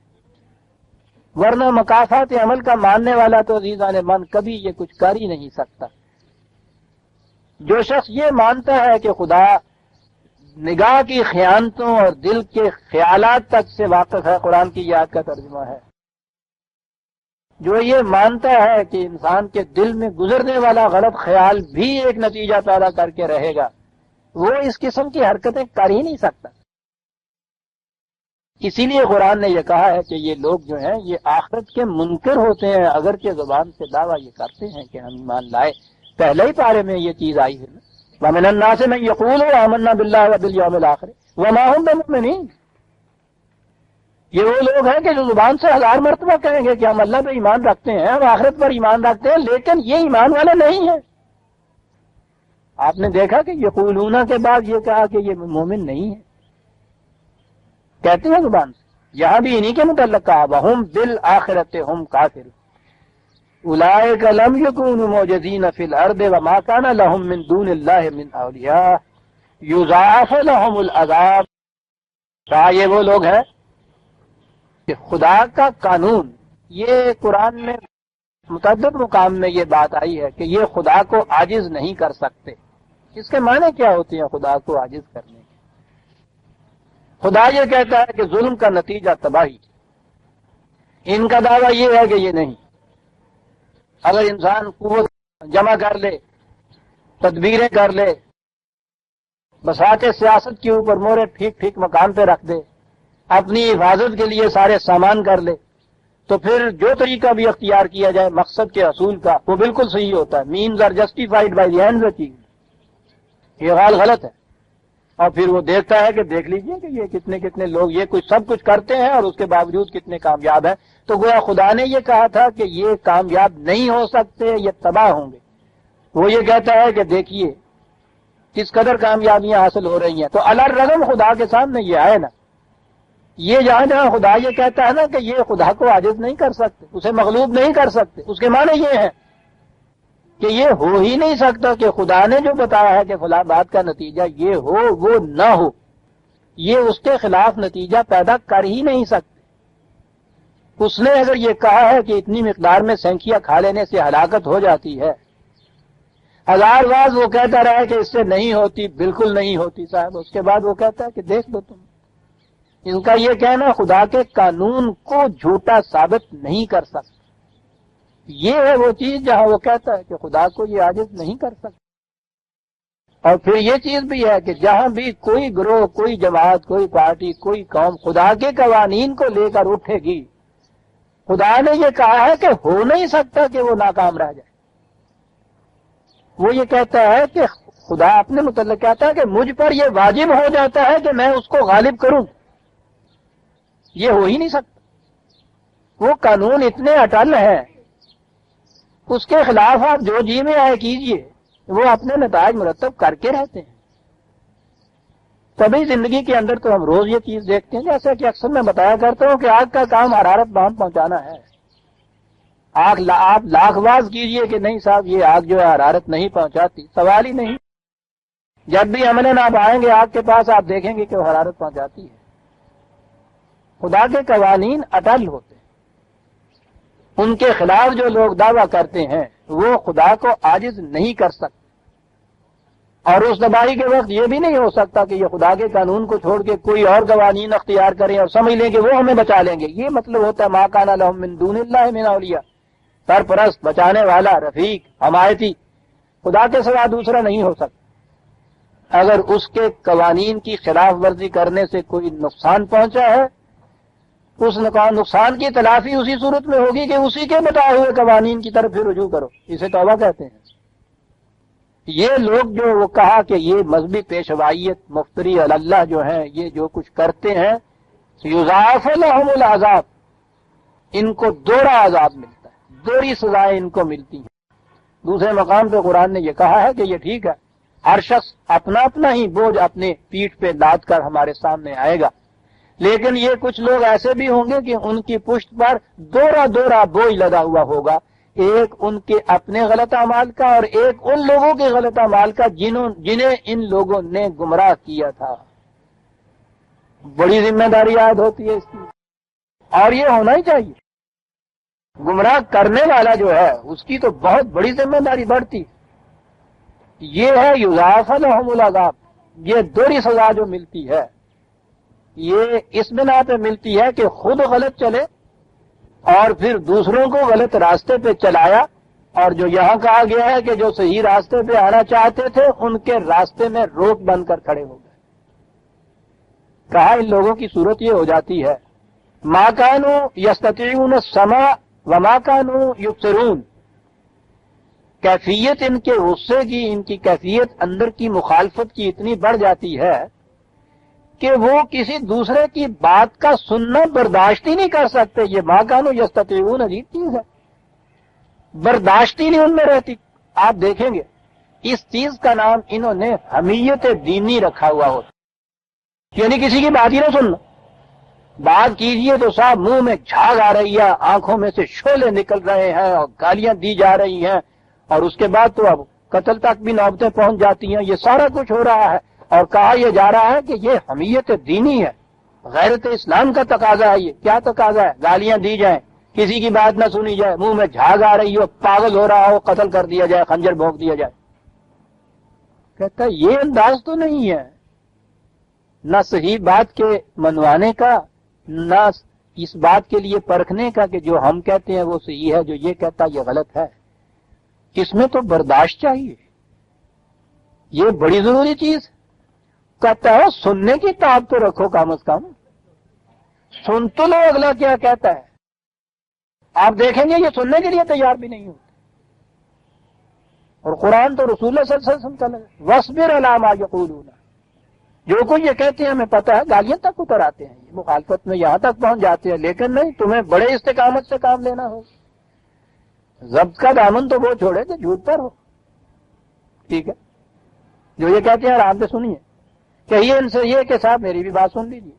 A: ورنہ مکافات عمل کا ماننے والا تو عزیزان من کبھی یہ کچھ کر ہی نہیں سکتا. جو شخص یہ مانتا ہے کہ خدا نگاہ کی خیانتوں اور دل کے خیالات تک سے واقف ہے، قرآن کی یاد کا ترجمہ ہے. جو یہ مانتا ہے کہ انسان کے دل میں گزرنے والا غلط خیال بھی ایک نتیجہ پیدا کر کے رہے گا، وہ اس قسم کی حرکتیں کر ہی نہیں سکتا. اسی لیے قرآن نے یہ کہا ہے کہ یہ لوگ جو ہیں یہ آخرت کے منکر ہوتے ہیں، اگرچہ زبان سے دعویٰ یہ کرتے ہیں کہ ہم ایمان لائے. پہلے ہی پارے میں یہ چیز آئی ہے نا، وَمِنَ النَّاسِ مَن يَقُولُ آمَنَّا بِاللَّهِ وَبِالْيَوْمِ الْآخِرِ وَمَا هُمْ بِمُؤْمِنِينَ. یہ وہ لوگ ہیں کہ جو زبان سے 1000 مرتبہ کہیں گے کہ ہم اللہ پہ ایمان رکھتے ہیں، ہم آخرت پر ایمان رکھتے ہیں، لیکن یہ ایمان والے نہیں ہیں. آپ نے دیکھا کہ یقولون کے بعد یہ کہا کہ یہ مومن نہیں ہے، کہتے ہیں زبان سے. یہاں بھی انہی کے متعلق کہا وَهُمْ بِالْآخِرَةِ هُمْ كَافِرُونَ أُولَٰئِكَ لَمْ يَكُونُوا مُعْجِزِينَ فِي الْأَرْضِ وَمَا كَانَ لَهُم مِّن دُونِ اللَّهِ مِنْ أَوْلِيَاءَ يُضَاعَفُ لَهُمُ الْعَذَابُ. کہا یہ وہ لوگ ہیں کہ خدا کا قانون، یہ قرآن میں متعدد مقام میں یہ بات آئی ہے کہ یہ خدا کو عاجز نہیں کر سکتے. اس کے معنی کیا ہوتے ہیں خدا کو عاجز کرنے کے؟ خدا یہ کہتا ہے کہ ظلم کا نتیجہ تباہی. ان کا دعویٰ یہ ہے کہ یہ نہیں. اگر انسان قوت جمع کر لے، تدبیریں کر لے، بساط سیاست کے اوپر مورے ٹھیک ٹھیک مقام پہ رکھ دے، اپنی حفاظت کے لیے سارے سامان کر لے، تو پھر جو طریقہ بھی اختیار کیا جائے مقصد کے حصول کا وہ بالکل صحیح ہوتا ہے. Means are justified by the ends achieved. یہ غال غلط ہے. اور پھر وہ دیکھتا ہے کہ دیکھ لیجئے کہ یہ کتنے کتنے لوگ یہ کچھ سب کچھ کرتے ہیں اور اس کے باوجود کتنے کامیاب ہیں. تو گویا خدا نے یہ کہا تھا کہ یہ کامیاب نہیں ہو سکتے، یہ تباہ ہوں گے. وہ یہ کہتا ہے کہ دیکھیے کس قدر کامیابیاں حاصل ہو رہی ہیں. تو الرغم خدا کے سامنے یہ آئے نا، یہ جہاں جہاں خدا یہ کہتا ہے نا کہ یہ خدا کو عاجز نہیں کر سکتے، اسے مغلوب نہیں کر سکتے، اس کے معنی یہ ہے کہ یہ ہو ہی نہیں سکتا کہ خدا نے جو بتایا ہے کہ فلاں بات کا نتیجہ یہ ہو وہ نہ ہو. یہ اس کے خلاف نتیجہ پیدا کر ہی نہیں سکتے. اس نے اگر یہ کہا ہے کہ اتنی مقدار میں سینکیاں کھا لینے سے ہلاکت ہو جاتی ہے، 1000 بار وہ کہتا رہا کہ اس سے نہیں ہوتی، بالکل نہیں ہوتی صاحب، اس کے بعد وہ کہتا ہے کہ دیکھ لو تم. ان کا یہ کہنا خدا کے قانون کو جھوٹا ثابت نہیں کر سکتا. یہ ہے وہ چیز جہاں وہ کہتا ہے کہ خدا کو یہ عاجز نہیں کر سکتا. اور پھر یہ چیز بھی ہے کہ جہاں بھی کوئی گروہ، کوئی جماعت، کوئی پارٹی، کوئی قوم خدا کے قوانین کو لے کر اٹھے گی، خدا نے یہ کہا ہے کہ ہو نہیں سکتا کہ وہ ناکام رہ جائے. وہ یہ کہتا ہے کہ خدا اپنے متعلق کہتا ہے کہ مجھ پر یہ واجب ہو جاتا ہے کہ میں اس کو غالب کروں. یہ ہو ہی نہیں سکتا. وہ قانون اتنے اٹل ہیں، اس کے خلاف آپ جو جی میں آئے کیجئے، وہ اپنے نتائج مرتب کر کے رہتے ہیں. کبھی زندگی کے اندر تو ہم روز یہ چیز دیکھتے ہیں، جیسا کہ اکثر میں بتایا کرتا ہوں کہ آگ کا کام حرارت بہت پہنچانا ہے. آپ لاکھ باز کیجئے کہ نہیں صاحب یہ آگ جو ہے حرارت نہیں پہنچاتی، سوال ہی نہیں. جب بھی عملاً آپ آئیں گے آگ کے پاس آپ دیکھیں گے کہ وہ حرارت پہنچاتی ہے. خدا کے قوانین اٹل ہوتے ہیں. ان کے خلاف جو لوگ دعویٰ کرتے ہیں وہ خدا کو عاجز نہیں کر سکتے. اور اس تباہی کے وقت یہ بھی نہیں ہو سکتا کہ یہ خدا کے قانون کو چھوڑ کے کوئی اور قوانین اختیار کریں اور سمجھ لیں کہ وہ ہمیں بچا لیں گے. یہ مطلب ہوتا ہے ما کان لہم من دون اللہ من اولیاء، سرپرست، بچانے والا، رفیق، حمایتی خدا کے سوا دوسرا نہیں ہو سکتا. اگر اس کے قوانین کی خلاف ورزی کرنے سے کوئی نقصان پہنچا ہے، اس نقصان کی تلافی اسی صورت میں ہوگی کہ اسی کے بتائے ہوئے قوانین کی طرف پھر رجوع کرو. اسے توبہ کہتے ہیں. یہ لوگ جو وہ کہا کہ یہ مذہبی پیشوائیت مفتری علی اللہ جو ہیں، یہ جو کچھ کرتے ہیں، یضاعف لہم العذاب، ان کو دوہرا عذاب ملتا ہے، دوہری سزائیں ان کو ملتی ہیں. دوسرے مقام پہ قرآن نے یہ کہا ہے کہ یہ ٹھیک ہے، ہر شخص اپنا اپنا ہی بوجھ اپنے پیٹھ پہ لاد کر ہمارے سامنے آئے گا، لیکن یہ کچھ لوگ ایسے بھی ہوں گے کہ ان کی پشت پر دوہرا بوجھ لگا ہوا ہوگا، ایک ان کے اپنے غلط اعمال کا اور ایک ان لوگوں کے غلط اعمال کا جنہیں ان لوگوں نے گمراہ کیا تھا. بڑی ذمہ داری عائد ہوتی ہے اس کی، اور یہ ہونا ہی چاہیے. گمراہ کرنے والا جو ہے اس کی تو بہت بڑی ذمہ داری بڑھتی. یہ ہے یضاعف لہم العذاب، یہ دوہری سزا جو ملتی ہے یہ اس بنا پہ ملتی ہے کہ خود غلط چلے اور پھر دوسروں کو غلط راستے پہ چلایا، اور جو یہاں کہا گیا ہے کہ جو صحیح راستے پہ آنا چاہتے تھے ان کے راستے میں روک بن کر کھڑے ہو گئے. کہا ان لوگوں کی صورت یہ ہو جاتی ہے ما کانوا یستطیعون السمع وما کانوا یبصرون. کیفیت ان کے غصے کی، ان کی کیفیت اندر کی مخالفت کی اتنی بڑھ جاتی ہے کہ وہ کسی دوسرے کی بات کا سننا برداشت ہی نہیں کر سکتے. یہ ما کانوا یستطیعون عجیب چیز ہے، برداشت ہی نہیں ان میں رہتی. آپ دیکھیں گے اس چیز کا نام انہوں نے حمیت دینی رکھا ہوا ہوتا، یعنی کسی کی بات ہی نہ سننا. بات کیجئے تو صاحب منہ میں جھاگ آ رہی ہے، آنکھوں میں سے شعلے نکل رہے ہیں اور گالیاں دی جا رہی ہیں، اور اس کے بعد تو اب قتل تک بھی نوبتیں پہنچ جاتی ہیں. یہ سارا کچھ ہو رہا ہے اور کہا یہ جا رہا ہے کہ یہ حمیت دینی ہے، غیرت اسلام کا تقاضا ہے. یہ کیا تقاضا ہے؟ گالیاں دی جائیں، کسی کی بات نہ سنی جائے، منہ میں جھاگ آ رہی ہو، پاگل ہو رہا ہو، قتل کر دیا جائے، خنجر بھونک دیا جائے. کہتا ہے یہ انداز تو نہیں ہے نہ صحیح بات کے منوانے کا، نہ اس بات کے لیے پرکھنے کا کہ جو ہم کہتے ہیں وہ صحیح ہے، جو یہ کہتا یہ غلط ہے. اس میں تو برداشت چاہیے، یہ بڑی ضروری چیز. کہتا ہے سننے کی طاقت تو رکھو، کم از کم سن تو لو اگلا کیا کہتا ہے. آپ دیکھیں گے یہ سننے کے لیے تیار بھی نہیں ہوتے. اور قرآن تو رسول اللہ صلی اللہ علیہ وسلم کا لگا وَاصْبِرْ عَلَىٰ مَا يَقُولُونَ، جو کچھ یہ کہتے ہیں ہمیں پتہ ہے، گالیاں تک اتر آتے ہیں، یہ مخالفت میں یہاں تک پہنچ جاتے ہیں، لیکن نہیں، تمہیں بڑے استقامت سے کام لینا ہوگا. ضبط کا دامن تو وہ چھوڑے جو جھوٹ پر ہو. ٹھیک ہے، جو یہ کہتے ہیں آرام سے سنیے، کہیے ان سے یہ کہ صاحب میری بھی بات سن لیجیے.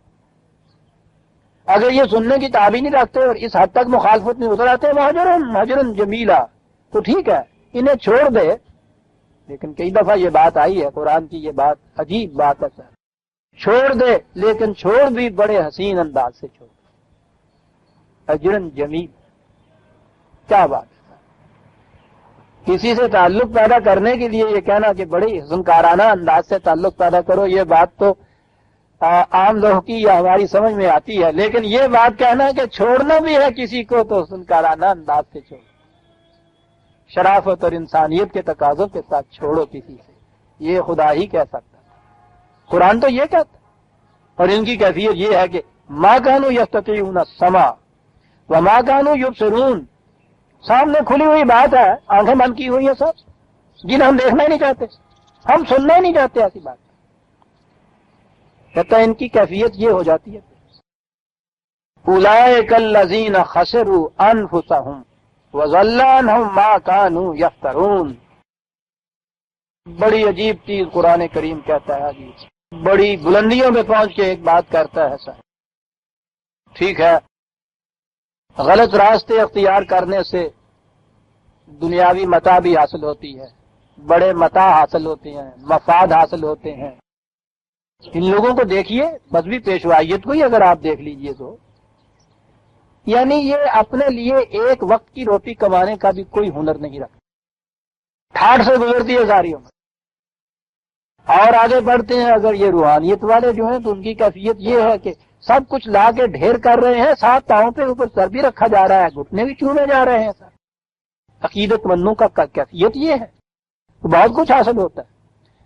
A: اگر یہ سننے کی تابی نہیں رکھتے اور اس حد تک مخالفت میں اتر آتے مہجرن جمیلا تو ٹھیک ہے، انہیں چھوڑ دے. لیکن کئی دفعہ یہ بات آئی ہے قرآن کی، یہ بات عجیب بات ہے سر، چھوڑ دے لیکن چھوڑ بھی بڑے حسین انداز سے چھوڑ. اجرن جمیل، کیا بات ہے. کسی سے تعلق پیدا کرنے کے لیے یہ کہنا کہ بڑی حسنکارانہ انداز سے تعلق پیدا کرو، یہ بات تو عام لوگوں کی یا ہماری سمجھ میں آتی ہے، لیکن یہ بات کہنا کہ چھوڑنا بھی ہے کسی کو تو حسنکارانہ انداز سے چھوڑو، شرافت اور انسانیت کے تقاضوں کے ساتھ چھوڑو کسی سے. یہ خدا ہی کہہ سکتا ہے، قرآن تو یہ کہتا ہے. اور ان کی کیفیت یہ ہے کہ ما کانوا یستطیعون السمع وما کانوا یبصرون. سامنے کھلی ہوئی بات ہے، آنکھیں بند کی ہوئی ہیں سب، جنہیں ہم دیکھنا ہی نہیں چاہتے، ہم سننا ہی نہیں چاہتے ایسی بات. کہتا ہے ان کی کیفیت یہ ہو جاتی ہے. اولئک الذین خسروا انفسهم وضل عنہم ما کانوا یفترون. بڑی عجیب چیز قرآن کریم کہتا ہے، عجیب بڑی بلندیوں میں پہنچ کے ایک بات کرتا ہے. سر ٹھیک ہے، غلط راستے اختیار کرنے سے دنیاوی متاع بھی حاصل ہوتی ہے، بڑے متاع حاصل ہوتے ہیں، مفاد حاصل ہوتے ہیں. ان لوگوں کو دیکھیے، مذہبی پیشوائیت کو ہی اگر آپ دیکھ لیجئے تو یعنی یہ اپنے لیے ایک وقت کی روٹی کمانے کا بھی کوئی ہنر نہیں رکھتا، ٹھاٹ سے گزرتی ہے ساری عمر. اور آگے بڑھتے ہیں، اگر یہ روحانیت والے جو ہیں تو ان کی کیفیت یہ ہے کہ سب کچھ لا کے ڈھیر کر رہے ہیں، 7 پاؤں پہ اوپر سر بھی رکھا جا رہا ہے، گھٹنے بھی چومے جا رہے ہیں سر. عقیدت مندوں کا کیفیت یہ ہے، بہت کچھ حاصل ہوتا ہے.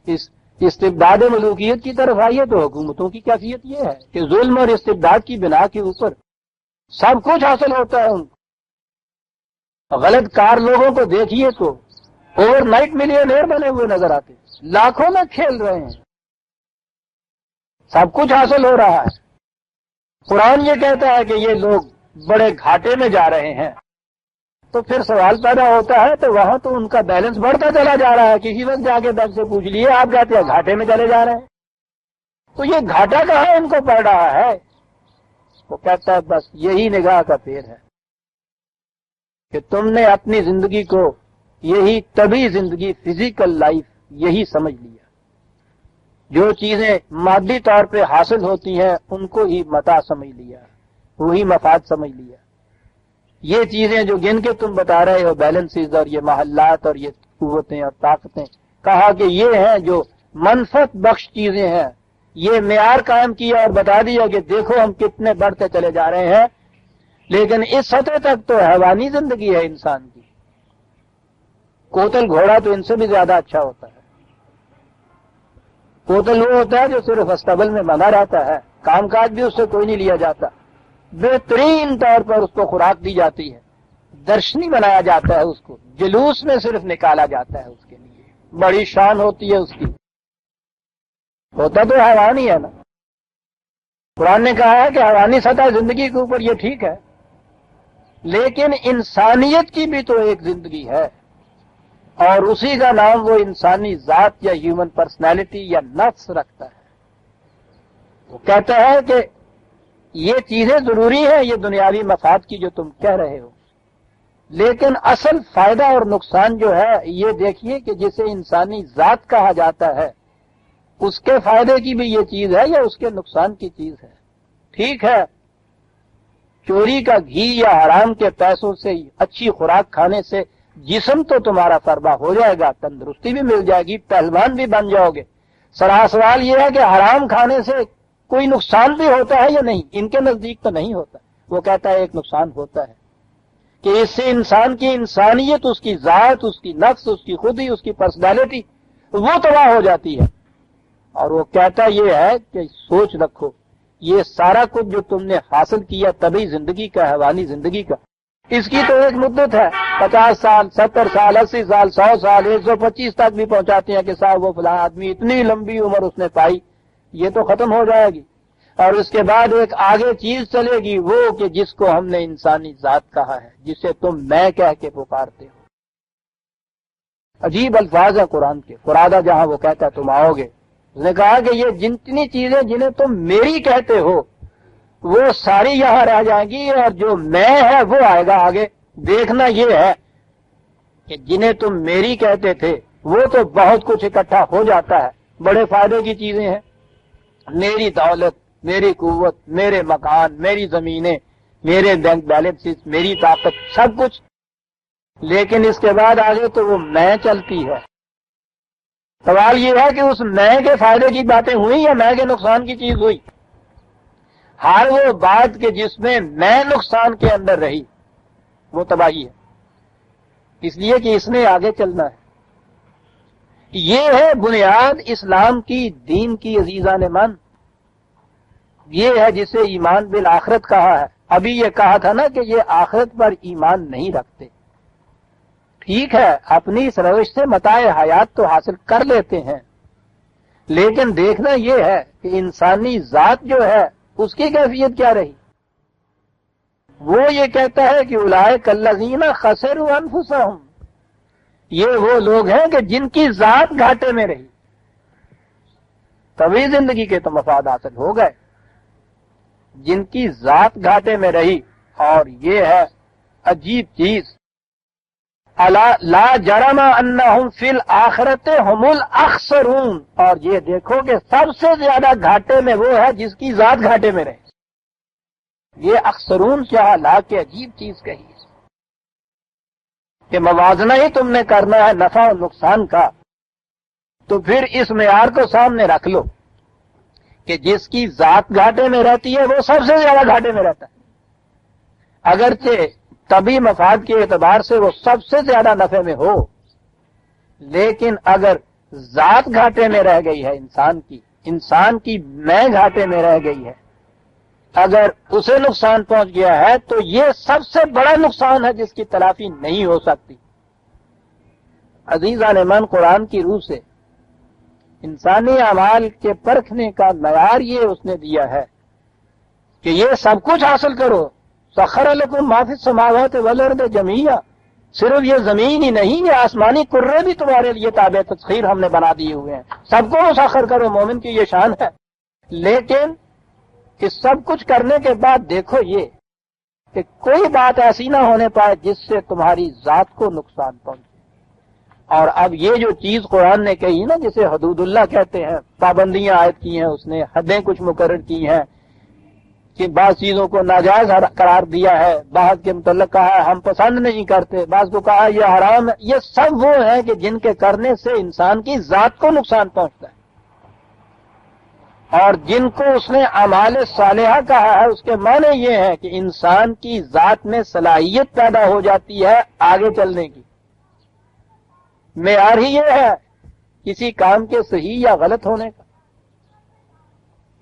A: اس استبداد ملوکیت کی طرف آئیے تو حکومتوں کی کیفیت یہ ہے کہ ظلم اور استبداد کی بنا کے اوپر سب کچھ حاصل ہوتا ہے ان کو. غلط کار لوگوں کو دیکھیے تو اوور نائٹ ملینئر بنے ہوئے نظر آتے، لاکھوں میں کھیل رہے ہیں، سب کچھ حاصل ہو رہا ہے. قرآن یہ کہتا ہے کہ یہ لوگ بڑے گھاٹے میں جا رہے ہیں، تو پھر سوال پیدا ہوتا ہے تو وہاں تو ان کا بیلنس بڑھتا چلا جا رہا ہے. کسی وقت جا کے دب سے پوچھ لیے، آپ کہتے ہیں گھاٹے میں چلے جا رہے ہیں، تو یہ گھاٹا کہاں ان کو پڑ رہا ہے؟ وہ کہتا ہے بس یہی نگاہ کا پھیر ہے کہ تم نے اپنی زندگی کو یہی طبی زندگی، فزیکل لائف یہی سمجھ لیا. جو چیزیں مادی طور پہ حاصل ہوتی ہیں ان کو ہی متاع سمجھ لیا، وہی مفاد سمجھ لیا. یہ چیزیں جو گن کے تم بتا رہے ہو، بیلنسز اور یہ محلات اور یہ قوتیں اور طاقتیں، کہا کہ یہ ہیں جو منفعت بخش چیزیں ہیں. یہ معیار قائم کیا اور بتا دیا کہ دیکھو ہم کتنے بڑھتے چلے جا رہے ہیں، لیکن اس سطح تک تو حیوانی زندگی ہے انسان کی. کوتل گھوڑا تو ان سے بھی زیادہ اچھا ہوتا ہے. کوتل وہ ہوتا ہے جو صرف استبل میں بنا رہتا ہے، کام کاج بھی اس سے کوئی نہیں لیا جاتا، بہترین طور پر اس کو خوراک دی جاتی ہے، درشنی بنایا جاتا ہے، اس کو جلوس میں صرف نکالا جاتا ہے، اس کے لیے بڑی شان ہوتی ہے اس کی. ہوتا تو حیوان ہی ہے نا. قرآن نے کہا ہے کہ حیوانی سطح زندگی کے اوپر یہ ٹھیک ہے، لیکن انسانیت کی بھی تو ایک زندگی ہے، اور اسی کا نام وہ انسانی ذات یا ہیومن پرسنالٹی یا نفس رکھتا ہے. وہ کہتا ہے کہ یہ چیزیں ضروری ہیں، یہ دنیاوی مفاد کی جو تم کہہ رہے ہو، لیکن اصل فائدہ اور نقصان جو ہے یہ دیکھیے کہ جسے انسانی ذات کہا جاتا ہے اس کے فائدے کی بھی یہ چیز ہے یا اس کے نقصان کی چیز ہے. ٹھیک ہے، چوری کا گھی یا حرام کے پیسوں سے اچھی خوراک کھانے سے جسم تو تمہارا فربا ہو جائے گا، تندرستی بھی مل جائے گی، پہلوان بھی بن جاؤ گے. سوال یہ ہے کہ حرام کھانے سے کوئی نقصان بھی ہوتا ہے یا نہیں؟ ان کے نزدیک تو نہیں ہوتا. وہ کہتا ہے ایک نقصان ہوتا ہے کہ اس سے انسان کی انسانیت، اس کی ذات، اس کی نفس، اس کی خودی، اس کی پرسنالٹی وہ تباہ ہو جاتی ہے. اور وہ کہتا یہ ہے کہ سوچ رکھو، یہ سارا کچھ جو تم نے حاصل کیا طبی زندگی کا، حیوانی زندگی کا، اس کی تو ایک مدت ہے، 50 سال، 70 سال، 80 سال، 100 سال، 125 تک بھی پہنچاتے ہیں کہ صاحب وہ فلاں آدمی اتنی لمبی عمر اس نے پائی. یہ تو ختم ہو جائے گی، اور اس کے بعد ایک آگے چیز چلے گی، وہ کہ جس کو ہم نے انسانی ذات کہا ہے، جسے تم میں کہہ کے پکارتے ہو. عجیب الفاظ ہیں قرآن کے. فرادہ جہاں وہ کہتا ہے تم آؤ گے، اس نے کہا کہ یہ جتنی چیزیں جنہیں تم میری کہتے ہو وہ ساری یہاں رہ جائیں گی، اور جو میں ہے وہ آئے گا آگے. دیکھنا یہ ہے کہ جنہیں تم میری کہتے تھے وہ تو بہت کچھ اکٹھا ہو جاتا ہے، بڑے فائدے کی چیزیں ہیں، میری دولت، میری قوت، میرے مکان، میری زمینیں، میرے بینک بیلنسز، میری طاقت، سب کچھ. لیکن اس کے بعد آگے تو وہ میں چلتی ہے. سوال یہ ہے کہ اس میں کے فائدے کی باتیں ہوئی یا میں کے نقصان کی چیز ہوئی؟ ہر وہ بات کہ جس میں میں نقصان کے اندر رہی وہ تباہی ہے، اس لیے کہ اس نے آگے چلنا ہے. یہ ہے بنیاد اسلام کی، دین کی. عزیزان من، یہ ہے جسے ایمان بالآخرت کہا ہے. ابھی یہ کہا تھا نا کہ یہ آخرت پر ایمان نہیں رکھتے. ٹھیک ہے، اپنی اس روش سے متاع حیات تو حاصل کر لیتے ہیں، لیکن دیکھنا یہ ہے کہ انسانی ذات جو ہے اس کی کیفیت کیا رہی. وہ یہ کہتا ہے کہ اولئک الذین خسروا انفسہم، یہ وہ لوگ ہیں کہ جن کی ذات گھاٹے میں رہی. طویل زندگی کے تو مفاد حاصل ہو گئے، جن کی ذات گھاٹے میں رہی. اور یہ ہے عجیب چیز، لا جرم انہم فی الآخرۃ ہم الاخسرون. اور یہ دیکھو کہ سب سے زیادہ گھاٹے میں وہ ہے جس کی ذات گھاٹے میں رہے. یہ اخسرون کیا لا کے عجیب چیز کہی کہ موازنہ ہی تم نے کرنا ہے نفع و نقصان کا. تو پھر اس معیار کو سامنے رکھ لو کہ جس کی ذات گھاٹے میں رہتی ہے وہ سب سے زیادہ گھاٹے میں رہتا ہے، اگرچہ طبی مفاد کے اعتبار سے وہ سب سے زیادہ نفع میں ہو، لیکن اگر ذات گھاٹے میں رہ گئی ہے انسان کی میں گھاٹے میں رہ گئی ہے، اگر اسے نقصان پہنچ گیا ہے تو یہ سب سے بڑا نقصان ہے جس کی تلافی نہیں ہو سکتی۔ عزیزان من، قرآن کی روح سے انسانی اعمال کے پرکھنے کا معیار یہ اس نے دیا ہے کہ یہ سب کچھ حاصل کرو، سخر لکم ما فی السماوات والارض جمیعا، صرف یہ زمین ہی نہیں، یہ آسمانی کرے بھی تمہارے لیے تابع تسخیر ہم نے بنا دیے ہوئے ہیں، سب کو مسخر کرو، مومن کی یہ شان ہے۔ لیکن اس سب کچھ کرنے کے بعد دیکھو یہ کہ کوئی بات ایسی نہ ہونے پائے جس سے تمہاری ذات کو نقصان پہنچے۔ اور اب یہ جو چیز قرآن نے کہی نا، جسے حدود اللہ کہتے ہیں، پابندیاں عائد کی ہیں اس نے، حدیں کچھ مقرر کی ہیں کہ بعض چیزوں کو ناجائز قرار دیا ہے، بعض کے متعلق کہا ہے ہم پسند نہیں کرتے، بعض کو کہا یہ حرام ہے، یہ سب وہ ہیں کہ جن کے کرنے سے انسان کی ذات کو نقصان پہنچتا ہے، اور جن کو اس نے اعمال صالحہ کہا ہے اس کے معنی یہ ہے کہ انسان کی ذات میں صلاحیت پیدا ہو جاتی ہے آگے چلنے کی۔ معیار ہی یہ ہے کسی کام کے صحیح یا غلط ہونے کا۔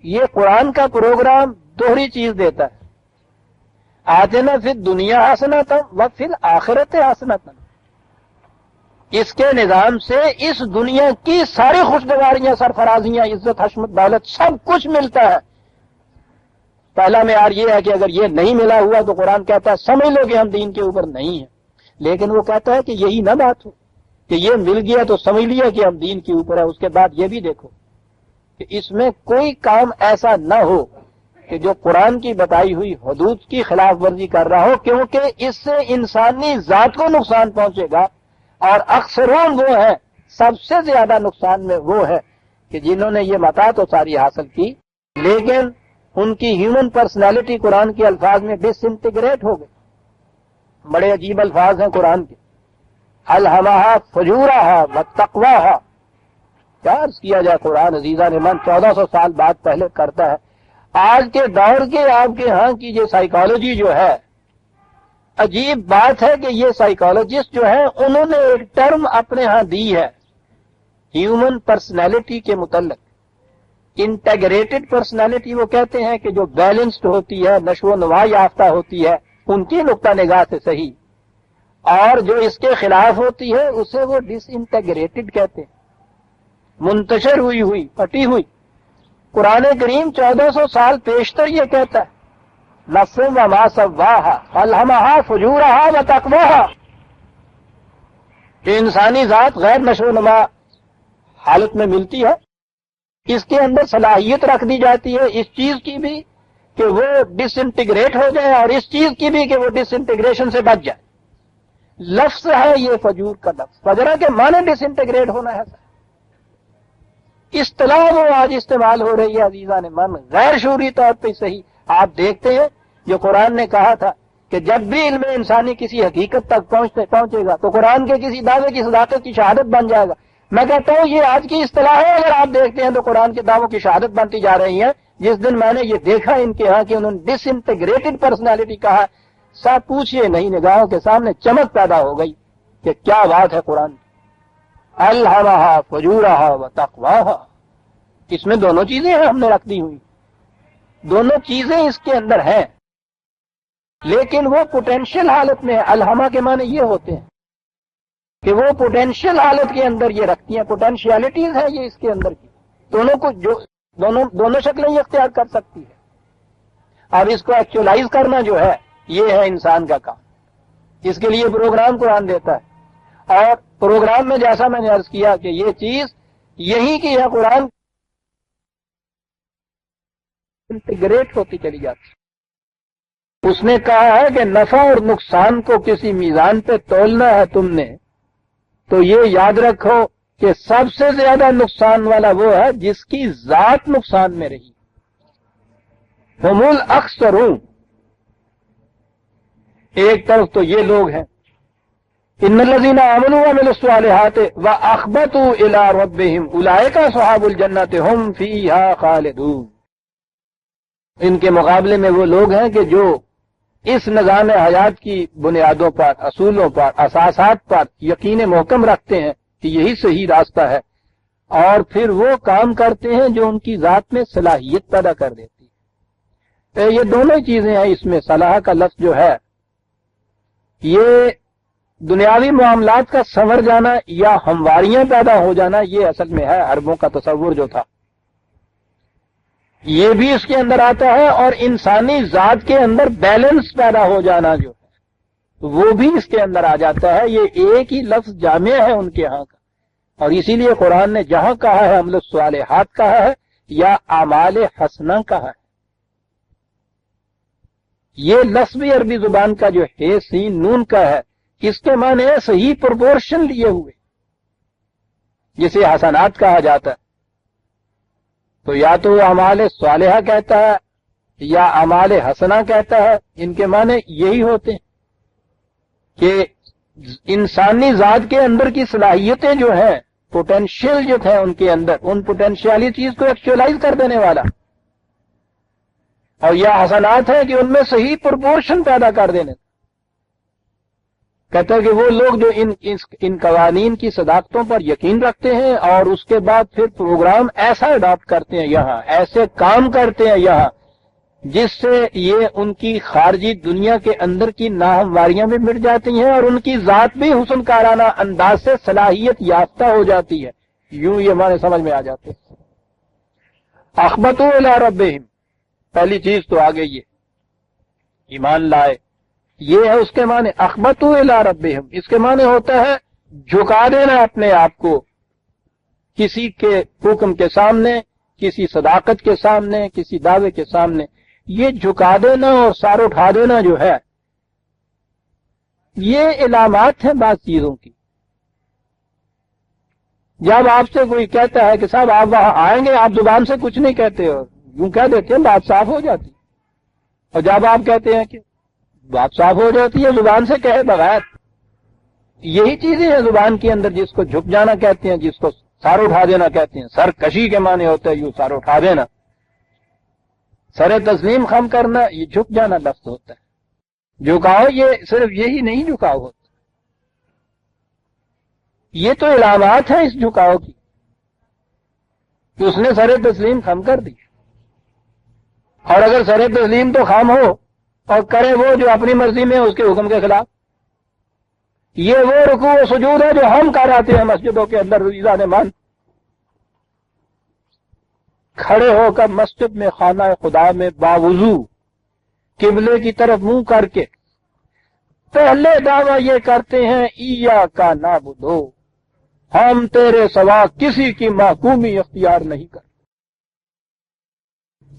A: یہ قرآن کا پروگرام دوہری چیز دیتا ہے، آتنا فی الدنیا حسنۃ وفی الآخرۃ حسنۃ۔ اس کے نظام سے اس دنیا کی ساری خوشگواریاں، سرفرازیاں، عزت، حشمت، دولت، سب کچھ ملتا ہے۔ پہلا معیار یہ ہے کہ اگر یہ نہیں ملا ہوا تو قرآن کہتا ہے سمجھ لو کہ ہم دین کے اوپر نہیں ہیں، لیکن وہ کہتا ہے کہ یہی نہ بات ہو کہ یہ مل گیا تو سمجھ لیا کہ ہم دین کے اوپر ہے، اس کے بعد یہ بھی دیکھو کہ اس میں کوئی کام ایسا نہ ہو کہ جو قرآن کی بتائی ہوئی حدود کی خلاف ورزی کر رہا ہو، کیونکہ اس سے انسانی ذات کو نقصان پہنچے گا۔ اور اکثرون وہ ہیں، سب سے زیادہ نقصان میں وہ ہے کہ جنہوں نے یہ متا تو ساری حاصل کی، لیکن ان کی ہیومن پرسنالٹی قرآن کے الفاظ میں ڈس انٹیگریٹ ہو گئی۔ بڑے عجیب الفاظ ہیں قرآن کے، الہمہا فجورہا وتقواہا۔ کیا عرض کیا جائے، قرآن عزیزہ نے من 1400 سال بعد پہلے کرتا ہے۔ آج کے دور کے آپ کے ہاں کی یہ سائیکالوجی جو ہے، عجیب بات ہے کہ یہ سائیکالوجسٹ جو ہیں انہوں نے ایک ٹرم اپنے ہاں دی ہے ہیومن پرسنالٹی کے متعلق، انٹیگریٹڈ پرسنالٹی۔ وہ کہتے ہیں کہ جو بیلنسڈ ہوتی ہے، نشو و نما یافتہ ہوتی ہے ان کی نقطہ نگاہ سے صحیح، اور جو اس کے خلاف ہوتی ہے اسے وہ ڈس انٹیگریٹڈ کہتے ہیں، منتشر ہوئی پٹی ہوئی۔ قرآن کریم 1400 سال پیشتر یہ کہتا ہے نفس وما سواہا فالہمہا فجورہا وتقواہا، کہ انسانی ذات غیر نشو و نما حالت میں ملتی ہے، اس کے اندر صلاحیت رکھ دی جاتی ہے اس چیز کی بھی کہ وہ ڈس انٹیگریٹ ہو جائے، اور اس چیز کی بھی کہ وہ ڈس انٹیگریشن سے بچ جائے۔ لفظ ہے یہ فجور کا لفظ، فجرہ کے معنی ڈس انٹیگریٹ ہونا ہے۔ اصطلاح وہ آج استعمال ہو رہی ہے عزیزان من، غیر شعوری طور پہ صحیح۔ آپ دیکھتے ہیں جو قرآن نے کہا تھا کہ جب بھی علم انسانی کسی حقیقت تک پہنچے گا تو قرآن کے کسی دعوے کی صداقت کی شہادت بن جائے گا۔ میں کہتا ہوں یہ آج کی اصطلاح ہے، اگر آپ دیکھتے ہیں تو قرآن کے دعووں کی شہادت بنتی جا رہی ہیں۔ جس دن میں نے یہ دیکھا ان کے ہاں کہ انہوں نے ڈس انٹیگریٹڈ پرسنالٹی کہا، صاحب پوچھئے نہیں، نگاہوں کے سامنے چمک پیدا ہو گئی کہ کیا بات ہے قرآن کی۔ الہمہا فجورہا وتقواہا، اس میں دونوں چیزیں ہیں، ہم نے رکھ دی ہوئی، دونوں چیزیں اس کے اندر ہیں، لیکن وہ پوٹینشیل حالت میں۔ الہمہ کے معنی یہ ہوتے ہیں کہ وہ پوٹینشیل حالت کے اندر یہ رکھتی ہیں، پوٹینشیلٹیز ہیں یہ اس کے اندر کی، دونوں کو دونوں شکلیں یہ اختیار کر سکتی ہے۔ اب اس کو ایکچولائز کرنا جو ہے یہ ہے انسان کا کام، اس کے لیے پروگرام قرآن دیتا ہے، اور پروگرام میں جیسا میں نے عرض کیا کہ یہ چیز یہی کی ہے، قرآن انٹیگریٹ ہوتی چلی جاتی۔ اس نے کہا ہے کہ نفع اور نقصان کو کسی میزان پہ تولنا ہے تم نے تو یہ یاد رکھو کہ سب سے زیادہ نقصان والا وہ ہے جس کی ذات نقصان میں رہی۔ ہم الاکثرون، ایک طرف تو یہ لوگ ہیں ان الذین آمنوا وعملوا الصالحات واخبتوا الی ربہم اولئک اصحاب الجنۃ هم فیہا خالدون. ان کے مقابلے میں وہ لوگ ہیں کہ جو اس نظام حیات کی بنیادوں پر، اصولوں پر، اساسات پر یقین محکم رکھتے ہیں کہ یہی صحیح راستہ ہے، اور پھر وہ کام کرتے ہیں جو ان کی ذات میں صلاحیت پیدا کر دیتی ہے. یہ دونوں چیزیں ہیں اس میں. صلاح کا لفظ جو ہے یہ دنیاوی معاملات کا سنور جانا یا ہمواریاں پیدا ہو جانا، یہ اصل میں ہے عربوں کا تصور جو تھا، یہ بھی اس کے اندر آتا ہے، اور انسانی ذات کے اندر بیلنس پیدا ہو جانا جو ہے وہ بھی اس کے اندر آ جاتا ہے. یہ ایک ہی لفظ جامع ہے ان کے ہاں کا، اور اسی لیے قرآن نے جہاں کہا ہے عمل الصالحات کہا ہے یا اعمال حسنہ کہا ہے. یہ لفظ بھی عربی زبان کا جو ہے سین نون کا ہے، اس کے معنی ہے صحیح پرپورشن لیے ہوئے، جسے حسنات کہا جاتا ہے. تو یا تو وہ اعمال صالحہ کہتا ہے یا اعمال حسنہ کہتا ہے. ان کے معنی یہی ہوتے ہیں کہ انسانی ذات کے اندر کی صلاحیتیں جو ہیں، پوٹینشیل جو ہیں ان کے اندر، ان پوٹینشیلٹیز کو ایکچولائز کر دینے والا، اور یہ حسنات ہیں کہ ان میں صحیح پرپورشن پیدا کر دینے. کہتا ہے کہ وہ لوگ جو ان قوانین کی صداقتوں پر یقین رکھتے ہیں اور اس کے بعد پھر پروگرام ایسا اڈاپٹ کرتے ہیں یہاں، ایسے کام کرتے ہیں یہاں جس سے یہ ان کی خارجی دنیا کے اندر کی ناہمواریاں بھی مٹ جاتی ہیں اور ان کی ذات بھی حسن کارانہ انداز سے صلاحیت یافتہ ہو جاتی ہے. یوں یہ ہمارے سمجھ میں آ جاتے ہیں. اخبتوا الی ربہم، پہلی چیز تو آ گئی ہے ایمان لائے، یہ ہے اس کے معنی. اخبتوا الی ربہم، اس کے معنی ہوتا ہے جھکا دینا اپنے آپ کو کسی کے حکم کے سامنے، کسی صداقت کے سامنے، کسی دعوے کے سامنے. یہ جھکا دینا اور سار اٹھا دینا جو ہے یہ علامات ہیں بعض چیزوں کی. جب آپ سے کوئی کہتا ہے کہ صاحب آپ وہاں آئیں گے، آپ زبان سے کچھ نہیں کہتے اور یوں کہہ دیتے ہیں، بات صاف ہو جاتی. اور جب آپ کہتے ہیں کہ بات صاف ہو جاتی ہے زبان سے کہے بغیر. یہی چیزیں ہیں زبان کے اندر جس کو جھک جانا کہتے ہیں، جس کو سر اٹھا دینا کہتے ہیں. سر کشی کے معنی ہوتا ہے یوں سر اٹھا دینا. سر تسلیم خم کرنا یہ جھک جانا لفظ ہوتا ہے. جھکاؤ یہ صرف یہی نہیں جھکاؤ ہوتا، یہ تو علامات ہیں اس جھکاؤ کی کہ اس نے سر تسلیم خم کر دی. اور اگر سر تسلیم تو خم ہو اور کرے وہ جو اپنی مرضی میں اس کے حکم کے خلاف، یہ وہ رکوع و سجود ہے جو ہم کر آتے ہیں مسجدوں کے اندر عزیزان مان. کھڑے ہو کر مسجد میں خانہ خدا میں باوضو قبلے کی طرف منہ کر کے پہلے دعویٰ یہ کرتے ہیں ایاک نعبد، ہم تیرے سوا کسی کی محکومی اختیار نہیں کرتے.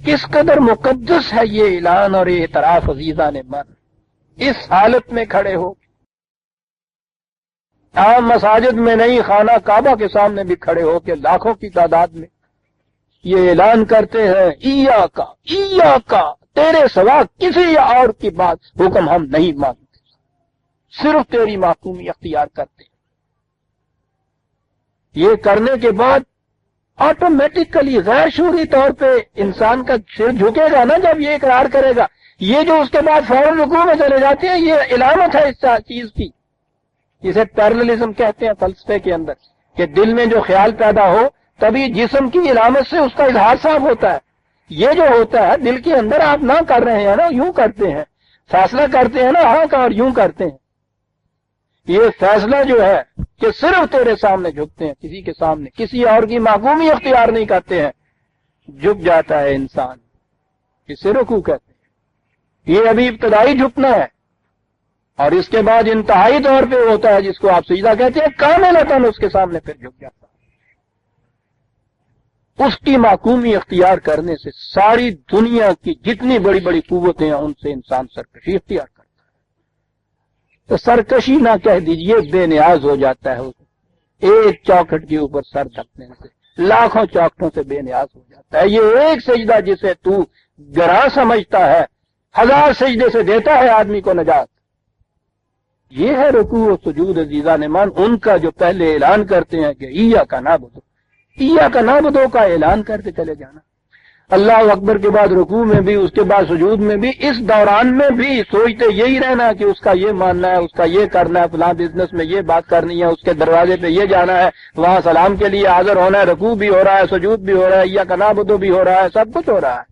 A: کس قدر مقدس ہے یہ اعلان اور یہ اعتراف عزیزان من. اس حالت میں کھڑے ہو، عام مساجد میں نہیں، خانہ کعبہ کے سامنے بھی کھڑے ہو کے لاکھوں کی تعداد میں یہ اعلان کرتے ہیں ایاک، تیرے سوا کسی اور کی بات حکم ہم نہیں مانتے، صرف تیری محکومی اختیار کرتے ہیں. یہ کرنے کے بعد آٹومیٹکلی غیر شعوری طور پہ انسان کا سر جھکے گا نا جب یہ اقرار کرے گا. یہ جو اس کے بعد فوراً رکوع میں چلے جاتے ہیں یہ علامت ہے اس چیز کی، جسے پیرللزم کہتے ہیں فلسفے کے اندر، کہ دل میں جو خیال پیدا ہو تبھی جسم کی علامت سے اس کا اظہار صاف ہوتا ہے. یہ جو ہوتا ہے دل کے اندر آپ نہ کر رہے ہیں نا، یوں کرتے ہیں، فیصلہ کرتے ہیں نا ہاں کا اور یوں کرتے ہیں. یہ فیصلہ جو ہے کہ صرف تیرے سامنے جھکتے ہیں، کسی کے سامنے کسی اور کی محکومی اختیار نہیں کرتے ہیں، جھک جاتا ہے انسان. اسے رکوع کہتے ہیں. یہ ابھی ابتدائی جھکنا ہے، اور اس کے بعد انتہائی طور پہ ہوتا ہے جس کو آپ سجدہ کہتے ہیں، کاملتاً اس کے سامنے پھر جھک جاتا ہے. اس کی محکومی اختیار کرنے سے ساری دنیا کی جتنی بڑی بڑی قوتیں ہیں ان سے انسان سرکشی اختیار کرتا ہے. تو سرکشی نہ کہہ دیجئے، بے نیاز ہو جاتا ہے. ایک چوکھٹ کے اوپر سر ڈھکنے سے لاکھوں چوکھٹوں سے بے نیاز ہو جاتا ہے. یہ ایک سجدہ جسے تو گراں سمجھتا ہے 1000 سجدے سے دیتا ہے آدمی کو نجات. یہ ہے رکوع و سجود عزیزان من، ان کا جو پہلے اعلان کرتے ہیں کہ ایاک نعبد، ایاک نعبد کا اعلان کرتے چلے جانا، اللہ اکبر کے بعد رکوع میں بھی، اس کے بعد سجود میں بھی، اس دوران میں بھی سوچتے یہی رہنا کہ اس کا یہ ماننا ہے، اس کا یہ کرنا ہے، فلاں بزنس میں یہ بات کرنی ہے، اس کے دروازے پہ یہ جانا ہے، وہاں سلام کے لیے حاضر ہونا ہے، رکوع بھی ہو رہا ہے، سجود بھی ہو رہا ہے، ایاک نعبد بھی ہو رہا ہے، سب کچھ ہو رہا ہے۔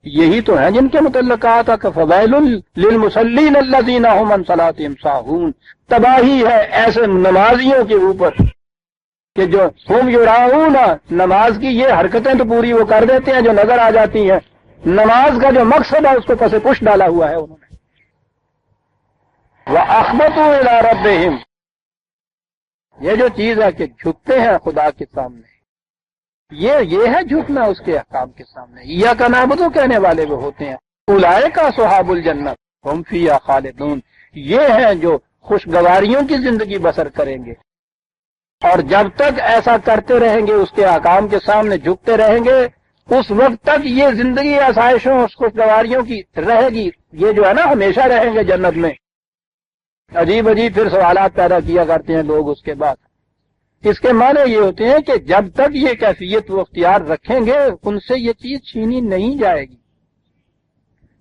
A: یہی تو ہیں جن کے متعلق کہا تھا کہ فویل للمصلین الذین هم عن صلاتهم ساہون، تباہی ہے ایسے نمازیوں کے اوپر کہ جو ہم یراؤون، نماز کی یہ حرکتیں تو پوری وہ کر دیتے ہیں جو نظر آ جاتی ہیں، نماز کا جو مقصد ہے اس کو پس پش ڈالا ہوا ہے انہوں نے۔ وَأَخْبَتُوا إِلَىٰ رَبِّهِمْ، یہ جو چیز ہے کہ جھکتے ہیں خدا کے سامنے، یہ ہے جھکنا اس کے احکام کے سامنے۔ ایاک نعبد کہنے والے وہ ہوتے ہیں، اولئک اصحاب الجنت ہم فیہا خالدون، یہ ہیں جو خوشگواریوں کی زندگی بسر کریں گے، اور جب تک ایسا کرتے رہیں گے، اس کے احکام کے سامنے جھکتے رہیں گے، اس وقت تک یہ زندگی آسائشوں اور خوشگواریوں کی رہے گی، یہ جو ہے نا ہمیشہ رہیں گے جنت میں۔ عجیب عجیب پھر سوالات پیدا کیا کرتے ہیں لوگ اس کے بعد، اس کے معنی یہ ہوتے ہیں کہ جب تک یہ کیفیت وہ اختیار رکھیں گے ان سے یہ چیز چھینی نہیں جائے گی۔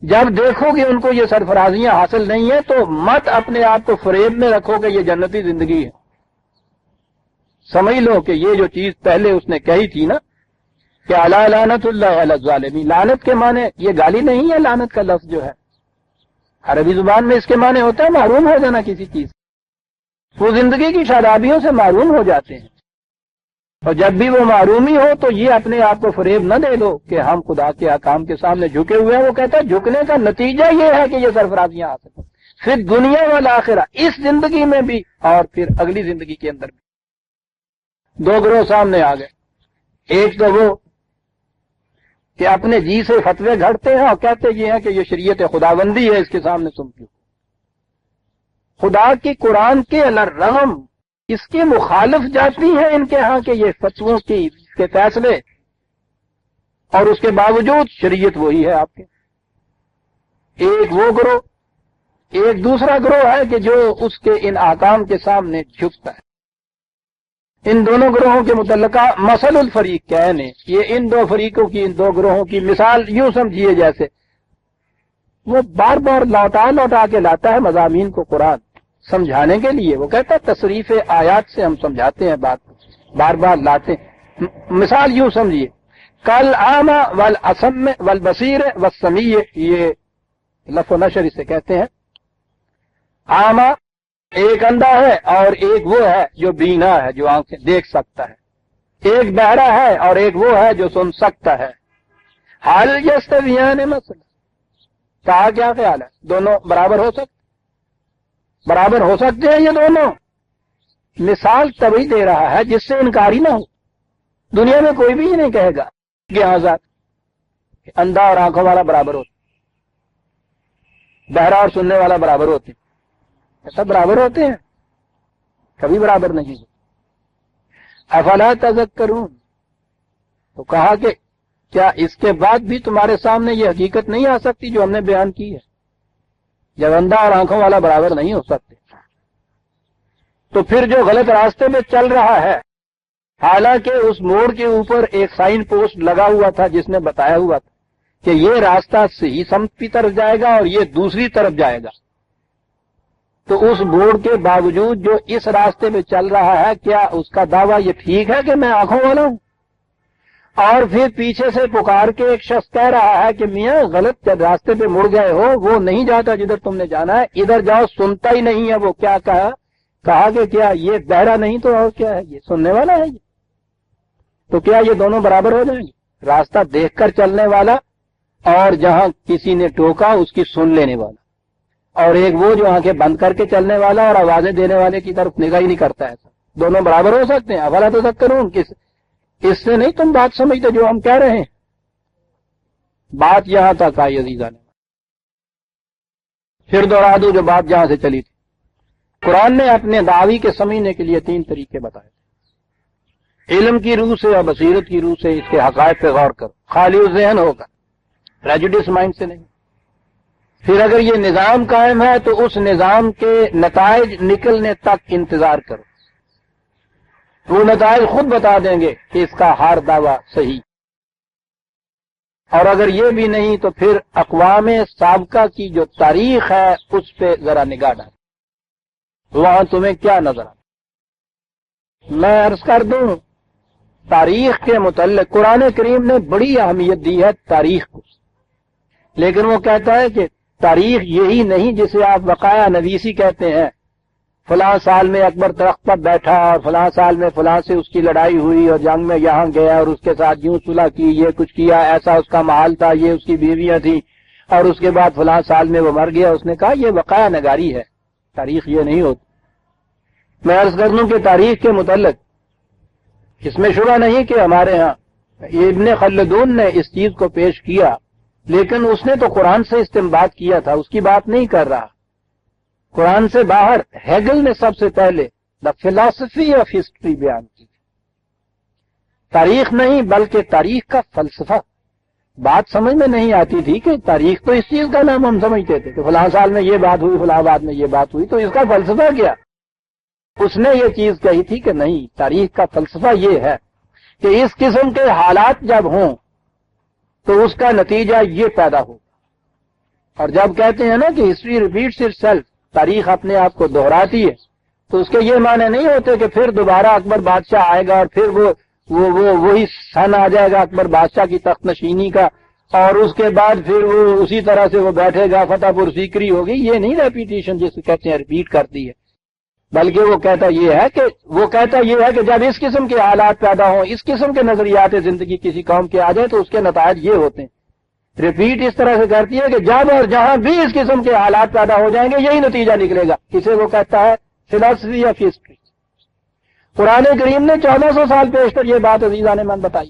A: جب دیکھو کہ ان کو یہ سرفرازیاں حاصل نہیں ہیں تو مت اپنے آپ کو فریب میں رکھو کہ یہ جنتی زندگی ہے، سمجھ لو کہ یہ جو چیز پہلے اس نے کہی تھی نا کہ الا لعنت اللہ علی الظالمین، لعنت کے معنی یہ گالی نہیں ہے، لعنت کا لفظ جو ہے عربی زبان میں اس کے معنی ہوتا ہے محروم ہو جانا کسی چیز، وہ زندگی کی شادابیوں سے معروم ہو جاتے ہیں، اور جب بھی وہ معرومی ہو تو یہ اپنے آپ کو فریب نہ دے دو کہ ہم خدا کے احکام کے سامنے جھکے ہوئے ہیں۔ وہ کہتا ہے جھکنے کا نتیجہ یہ ہے کہ یہ سرفرازیاں حاصل ہوں، پھر دنیا والآخرہ، اس زندگی میں بھی اور پھر اگلی زندگی کے اندر بھی۔ دو گروہ سامنے آ گئے، ایک تو وہ کہ اپنے جی سے فتوے گھڑتے ہیں اور کہتے یہ ہیں کہ یہ شریعت خداوندی ہے، اس کے سامنے تم کیوں، خدا کی قرآن کے الرغم اس کے مخالف جاتی ہیں ان کے ہاں کہ یہ فتووں کے فیصلے، اور اس کے باوجود شریعت وہی ہے آپ کے۔ ایک وہ گروہ، ایک دوسرا گروہ ہے کہ جو اس کے ان احکام کے سامنے جھکتا ہے۔ ان دونوں گروہوں کے متعلقہ مثل الفریقین، یہ ان دو فریقوں کی، ان دو گروہوں کی مثال یوں سمجھیے جیسے وہ بار بار لوٹا کے لاتا ہے مضامین کو قرآن سمجھانے کے لیے، وہ کہتا ہے تصریف آیات سے ہم سمجھاتے ہیں بات، بار بار لاتے ہیں۔ مثال یوں سمجھیے، کل اعمی والاسم والبصیر والسمیع، یہ لفظ و نشر اسے کہتے ہیں۔ اعمی ایک اندھا ہے اور ایک وہ ہے جو بینا ہے، جو آنکھیں دیکھ سکتا ہے، ایک بہرا ہے اور ایک وہ ہے جو سن سکتا ہے۔ حال یستویان مثلا، کہا کیا خیال ہے دونوں برابر ہو سکتے؟ برابر ہو سکتے ہیں یہ دونوں؟ مثال تبھی دے رہا ہے جس سے انکاری نہ ہو۔ دنیا میں کوئی بھی یہ نہیں کہے گا کہ آزاد اندھا اور آنکھوں والا برابر ہوتا، بہرا اور سننے والا برابر ہوتے، ایسا برابر ہوتے ہیں؟ کبھی برابر نہیں ہوتے۔ افلا تذکرون، تو کہا کہ کیا اس کے بعد بھی تمہارے سامنے یہ حقیقت نہیں آ سکتی جو ہم نے بیان کی ہے؟ جب اندھا اور آنکھوں والا برابر نہیں ہو سکتے تو پھر جو غلط راستے میں چل رہا ہے، حالانکہ اس موڑ کے اوپر ایک سائن پوسٹ لگا ہوا تھا جس نے بتایا ہوا تھا کہ یہ راستہ صحیح سمت کی طرف جائے گا اور یہ دوسری طرف جائے گا، تو اس موڑ کے باوجود جو اس راستے میں چل رہا ہے، کیا اس کا دعویٰ یہ ٹھیک ہے کہ میں آنکھوں والا ہوں؟ اور پھر پیچھے سے پکار کے ایک شخص کہہ رہا ہے کہ میاں غلط راستے پہ مڑ گئے ہو، وہ نہیں جاتا جدھر تم نے جانا ہے، ادھر جاؤ، سنتا ہی نہیں ہے۔ وہ کیا کہا کہ کیا یہ بہرا نہیں تو اور کیا ہے، یہ سننے والا ہے؟ یہ تو کیا یہ دونوں برابر ہو جائیں گے؟ راستہ دیکھ کر چلنے والا اور جہاں کسی نے ٹوکا اس کی سن لینے والا، اور ایک وہ جو آنکھیں بند کر کے چلنے والا اور آوازیں دینے والے کی طرف نگاہ ہی نہیں کرتا ہے، دونوں برابر ہو سکتے ہیں؟ افلا تذکرون، اس سے نہیں تم بات سمجھتے جو ہم کہہ رہے ہیں؟ بات یہاں تک آئی عزیزان، پھر دوہرا دوں جو بات جہاں سے چلی تھی۔ قرآن نے اپنے دعوی کے سمجھنے کے لیے 3 طریقے بتائے تھے، علم کی روح سے اور بصیرت کی روح سے اس کے حقائق پہ غور کرو، خالی ذہن ہو کر، پریجوڈس مائنڈ سے نہیں۔ پھر اگر یہ نظام قائم ہے تو اس نظام کے نتائج نکلنے تک انتظار کرو، وہ نتائج خود بتا دیں گے کہ اس کا ہر دعویٰ صحیح، اور اگر یہ بھی نہیں تو پھر اقوام سابقہ کی جو تاریخ ہے اس پہ ذرا نگاہ ڈال، وہاں تمہیں کیا نظر آتا۔ میں عرض کر دوں، تاریخ کے متعلق قرآن کریم نے بڑی اہمیت دی ہے تاریخ کو، لیکن وہ کہتا ہے کہ تاریخ یہی نہیں جسے آپ وقائع نویسی کہتے ہیں، فلاں سال میں اکبر تخت پر بیٹھا اور فلاں سال میں فلاں سے اس کی لڑائی ہوئی اور جنگ میں یہاں گیا اور اس کے ساتھ یوں صلح کی، یہ کچھ کیا، ایسا اس کا محال تھا، یہ اس کی بیویاں تھیں، اور اس کے بعد فلاں سال میں وہ مر گیا۔ اس نے کہا یہ وقائع نگاری ہے، تاریخ یہ نہیں ہوتی۔ میں عرض کر دوں کہ تاریخ کے متعلق اس میں شبہ نہیں کہ ہمارے ہاں ابن خلدون نے اس چیز کو پیش کیا، لیکن اس نے تو قرآن سے استنباط کیا تھا، اس کی بات نہیں کر رہا۔ قرآن سے باہر ہیگل نے سب سے پہلے دا فلاسفی آف ہسٹری بیان کی، تاریخ نہیں بلکہ تاریخ کا فلسفہ۔ بات سمجھ میں نہیں آتی تھی کہ تاریخ تو اس چیز کا نام ہم سمجھتے تھے کہ فلاں سال میں یہ بات ہوئی، فلاں بعد میں یہ بات ہوئی، تو اس کا فلسفہ کیا؟ اس نے یہ چیز کہی تھی کہ نہیں، تاریخ کا فلسفہ یہ ہے کہ اس قسم کے حالات جب ہوں تو اس کا نتیجہ یہ پیدا ہو۔ اور جب کہتے ہیں نا کہ ہسٹری ریپیٹس اٹ سیلف، تاریخ اپنے آپ کو دہراتی ہے، تو اس کے یہ معنی نہیں ہوتے کہ پھر دوبارہ اکبر بادشاہ آئے گا اور پھر وہی سن آ جائے گا اکبر بادشاہ کی تخت نشینی کا، اور اس کے بعد پھر وہ اسی طرح سے وہ بیٹھے گا، فتح پر سیکری ہوگی۔ یہ نہیں ریپیٹیشن جس کو کہتے ہیں ریپیٹ کرتی ہے، بلکہ وہ کہتا یہ ہے کہ جب اس قسم کے حالات پیدا ہوں، اس قسم کے نظریات زندگی کسی قوم کے آ جائیں تو اس کے نتائج یہ ہوتے ہیں۔ ریپیٹ اس طرح سے کرتی ہے کہ جب اور جہاں بھی اس قسم کے حالات پیدا ہو جائیں گے یہی نتیجہ نکلے گا۔ اسے وہ کہتا ہے فلاسفی آف ہسٹری۔ قرآن کریم نے 1400 سال پیشتر یہ بات عزیزان من بتائی،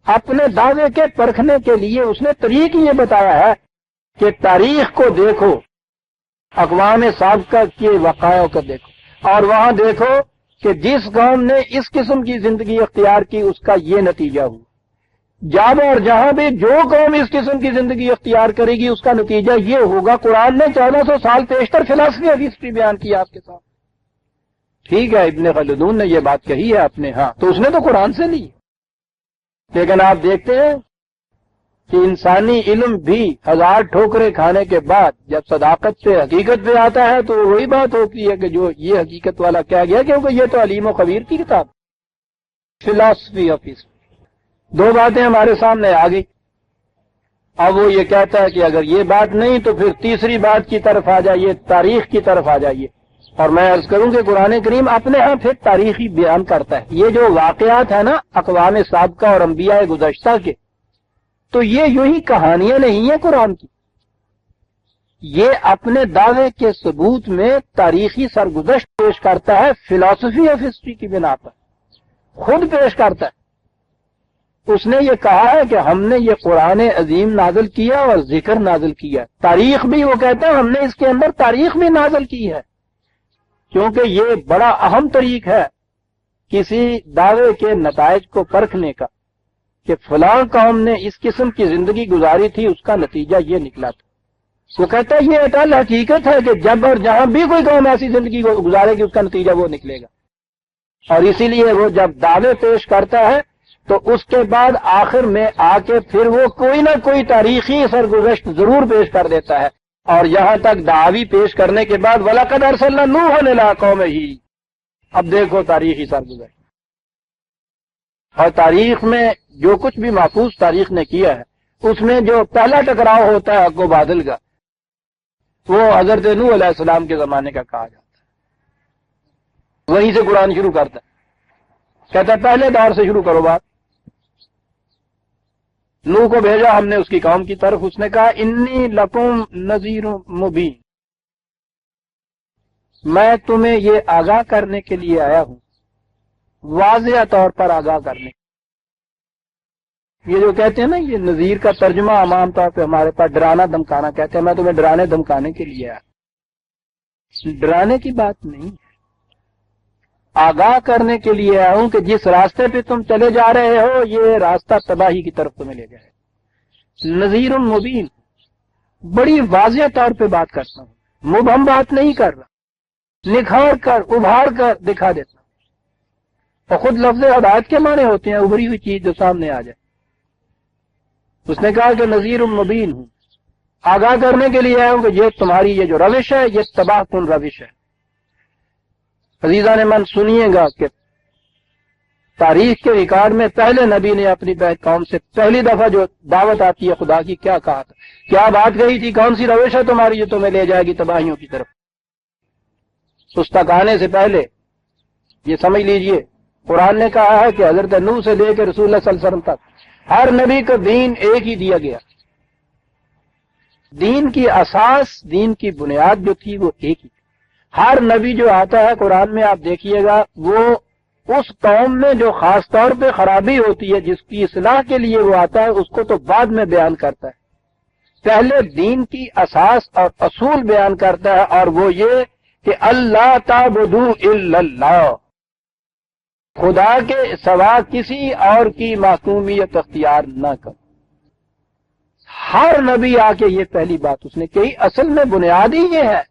A: اپنے دعوے کے پرکھنے کے لیے اس نے طریق یہ بتایا ہے کہ تاریخ کو دیکھو، اقوام سابقہ کے وقائع کو دیکھو، اور وہاں دیکھو کہ جس قوم نے اس قسم کی زندگی اختیار کی اس کا یہ نتیجہ ہوا۔ جب اور جہاں بھی جو قوم اس قسم کی زندگی اختیار کرے گی اس کا نتیجہ یہ ہوگا۔ قرآن نے 1400 سال پیشتر فلاسفی آف ہسٹری بیان کی آپ کے ساتھ۔ ٹھیک ہے، ابن خلدون نے یہ بات کہی ہے اپنے ہاں، تو اس نے تو قرآن سے لی، لیکن آپ دیکھتے ہیں کہ انسانی علم بھی 1000 ٹھوکریں کھانے کے بعد جب صداقت سے حقیقت پہ آتا ہے تو وہی بات ہوتی ہے کہ جو یہ حقیقت والا کہہ گیا، کیونکہ یہ تو علیم و خبیر کی کتاب، فلاسفی آف ہسٹری۔ دو باتیں ہمارے سامنے آ گئی۔ اب وہ یہ کہتا ہے کہ اگر یہ بات نہیں تو پھر تیسری بات کی طرف آ جائیے، تاریخ کی طرف آ جائیے۔ اور میں عرض کروں کہ قرآن کریم اپنے ہاں پھر تاریخی بیان کرتا ہے۔ یہ جو واقعات ہیں نا اقوام سابقہ اور انبیاء گزشتہ کے، تو یہ یوں ہی کہانیاں نہیں ہیں قرآن کی، یہ اپنے دعوے کے ثبوت میں تاریخی سرگزشت پیش کرتا ہے، فلاسفی آف ہسٹری کی بنا پر خود پیش کرتا ہے۔ اس نے یہ کہا ہے کہ ہم نے یہ قرآن عظیم نازل کیا اور ذکر نازل کیا، تاریخ بھی وہ کہتا ہے ہم نے اس کے اندر تاریخ بھی نازل کی ہے، کیونکہ یہ بڑا اہم طریق ہے کسی دعوے کے نتائج کو پرکھنے کا کہ فلاں قوم نے اس قسم کی زندگی گزاری تھی، اس کا نتیجہ یہ نکلا تھا۔ وہ کہتا ہے یہ اٹل حقیقت ہے کہ جب اور جہاں بھی کوئی قوم ایسی زندگی گزارے گی اس کا نتیجہ وہ نکلے گا، اور اسی لیے وہ جب دعوے پیش کرتا ہے تو اس کے بعد آخر میں آ کے پھر وہ کوئی نہ کوئی تاریخی سرگزشت ضرور پیش کر دیتا ہے، اور یہاں تک دعوی پیش کرنے کے بعد وَلَقَدْ أَرْسَلْنَا نُوحًا إِلَىٰ قَوْمِهِ، اب دیکھو تاریخی سرگزشت۔ اور تاریخ میں جو کچھ بھی محفوظ تاریخ نے کیا ہے اس میں جو پہلا ٹکراؤ ہوتا ہے حق و باطل کا، وہ حضرت نوح علیہ السلام کے زمانے کا کہا جاتا ہے۔ وہیں سے قرآن شروع کرتا ہے، کہتا ہے پہلے دور سے شروع کرو بات۔ نوح کو بھیجا ہم نے اس کی قوم کی طرف، اس نے کہا انی لکم نذیر مبین، میں تمہیں یہ آگاہ کرنے کے لیے آیا ہوں، واضح طور پر آگاہ کرنے۔ یہ جو کہتے ہیں نا یہ نذیر کا ترجمہ عام طور پہ ہمارے پاس ڈرانا دھمکانا کہتے ہیں، میں تمہیں ڈرانے دھمکانے کے لیے آیا، ڈرانے کی بات نہیں ہے، آگاہ کرنے کے لیے آیا ہوں کہ جس راستے پہ تم چلے جا رہے ہو یہ راستہ تباہی کی طرف تمہیں لے جائے۔ نذیر مبین، بڑی واضح طور پہ بات کرتا ہوں، مبہم بات نہیں کر رہا، نکھار کر ابھار کر دکھا دیتا ہوں۔ اور خود لفظ ہدایت کے معنی ہوتے ہیں ابھری ہوئی چیز جو سامنے آ جائے۔ اس نے کہا کہ نذیر مبین ہوں، آگاہ کرنے کے لیے آیا ہوں کہ یہ تمہاری یہ جو روش ہے یہ تباہ کن روش ہے۔ عزیزان من سنیے گا کہ تاریخ کے ریکارڈ میں پہلے نبی نے اپنی بیت قوم سے پہلی دفعہ جو دعوت آتی ہے خدا کی کیا کہا تھا، کیا بات کہی تھی، کون سی روش ہے تمہاری جو تمہیں لے جائے گی تباہیوں کی طرف۔ اس تک آنے سے پہلے یہ سمجھ لیجئے قرآن نے کہا ہے کہ حضرت نوح سے لے کے رسول اللہ صلی اللہ علیہ وسلم تک ہر نبی کو دین ایک ہی دیا گیا۔ دین کی اساس، دین کی بنیاد جو تھی وہ ایک ہی تھی۔ ہر نبی جو آتا ہے قرآن میں آپ دیکھیے گا وہ اس قوم میں جو خاص طور پہ خرابی ہوتی ہے جس کی اصلاح کے لیے وہ آتا ہے اس کو تو بعد میں بیان کرتا ہے، پہلے دین کی اساس اور اصول بیان کرتا ہے، اور وہ یہ کہ اللہ تعبدوا الا اللہ، خدا کے سوا کسی اور کی معصومیت اختیار نہ کرو۔ ہر نبی آ کے یہ پہلی بات اس نے کہی، اصل میں بنیاد ہی یہ ہے۔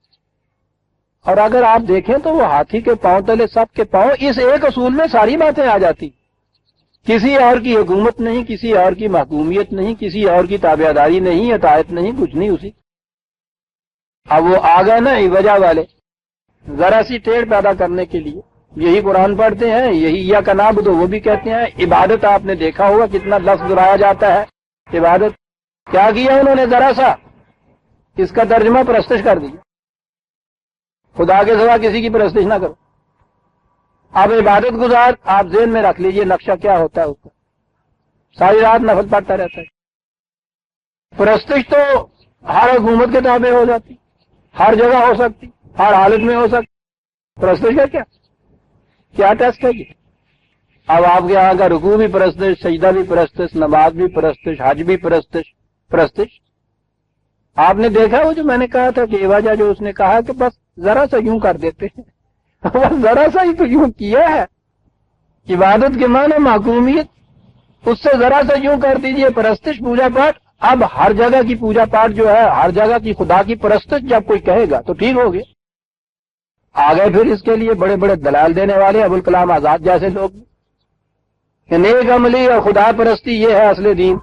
A: اور اگر آپ دیکھیں تو وہ ہاتھی کے پاؤں تلے سب کے پاؤں، اس ایک اصول میں ساری باتیں آ جاتی، کسی اور کی حکومت نہیں، کسی اور کی محکومیت نہیں، کسی اور کی تابعداری نہیں، اطاعت نہیں، کچھ نہیں اسی۔ اب وہ آ گئے نا وجہ والے ذرا سی ٹیڑھ پیدا کرنے کے لیے، یہی قرآن پڑھتے ہیں، یہی یا کا نعبد وہ بھی کہتے ہیں۔ عبادت آپ نے دیکھا ہوگا کتنا لفظ دہرایا جاتا ہے، عبادت کیا کیا انہوں نے، ذرا سا اس کا ترجمہ پرستش کر دیا، خدا کے سوا کسی کی پرستش نہ کرو۔ اب عبادت گزار آپ ذہن میں رکھ لیجئے نقشہ کیا ہوتا ہے اس کا، ساری رات نفل پڑھتا رہتا ہے۔ پرستش تو ہر حکومت کے تابع ہو جاتی، ہر جگہ ہو سکتی، ہر حالت میں ہو سکتی۔ پرستش کا کیا ٹیسٹ ہے یہ؟ اب آپ کے یہاں کا رکوع بھی پرستش، سجدہ بھی پرستش، نماز بھی پرستش، حج بھی پرستش۔ آپ نے دیکھا وہ جو میں نے کہا تھا کہ وجہ جو اس نے کہا کہ بس ذرا سا یوں کر دیتے ہیں، بس ذرا سا ہی تو یوں کیا ہے۔ عبادت کے معنی محکومیت، اس سے ذرا سا یوں کر دیجئے پرستش، پوجا پاٹ۔ اب ہر جگہ کی پوجا پاٹ جو ہے، ہر جگہ کی خدا کی پرستش جب کوئی کہے گا تو ٹھیک ہو گیا۔ آگے پھر اس کے لیے بڑے بڑے دلائل دینے والے ابوالکلام آزاد جیسے لوگ کہ نیک عملی اور خدا پرستی یہ ہے اصل دین،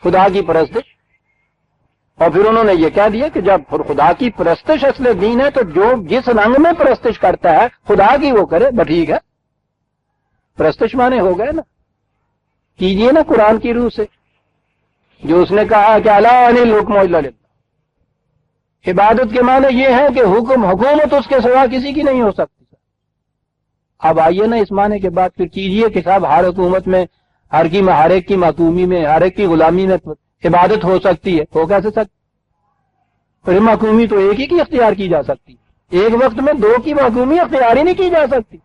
A: خدا کی پرستش۔ اور پھر انہوں نے یہ کہہ دیا کہ جب خدا کی پرستش اصل دین ہے تو جو جس رنگ میں پرستش کرتا ہے خدا کی وہ کرے، بس ٹھیک ہے، پرستش مانے ہو گئے نا، کیجئے نا قرآن کی روح سے جو اس نے کہا کہ الا ان الحکم الا للہ۔ عبادت کے معنی یہ ہے کہ حکومت اس کے سوا کسی کی نہیں ہو سکتی۔ اب آئیے نا اس معنی کے بعد پھر کیجئے کہ صاحب ہر حکومت میں ہر ایک کی محکومی میں، ہر ایک کی غلامی میں عبادت ہو سکتی ہے، ہو کیسے سکتی؟ پھر محکومی تو ایک ہی کی اختیار کی جا سکتی، ایک وقت میں دو کی محکومی اختیار ہی نہیں کی جا سکتی۔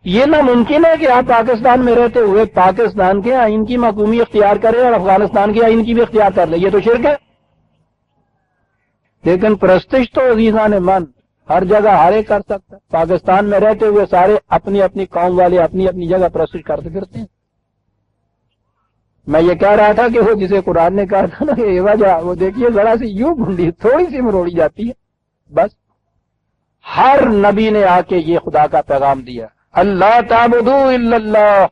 A: یہ ناممکن ہے کہ آپ پاکستان میں رہتے ہوئے پاکستان کے آئین کی محکومی اختیار کریں اور افغانستان کے آئین کی بھی اختیار کر لیں، یہ تو شرک ہے۔ لیکن پرستش تو عزیزان من ہر جگہ ہر ایک کر سکتا ہے۔ پاکستان میں رہتے ہوئے سارے اپنی اپنی قوم والے اپنی اپنی جگہ پرستش کرتے پھرتے ہیں۔ میں یہ کہہ رہا تھا کہ وہ جسے قرآن نے کہا تھا نا کہ یہ وجہ، وہ دیکھیے ذرا سی یوں بھونڈی تھوڑی سی مروڑی جاتی ہے، بس ہر نبی نے آ کے یہ خدا کا پیغام دیا، اللہ تعبدوا الا اللہ۔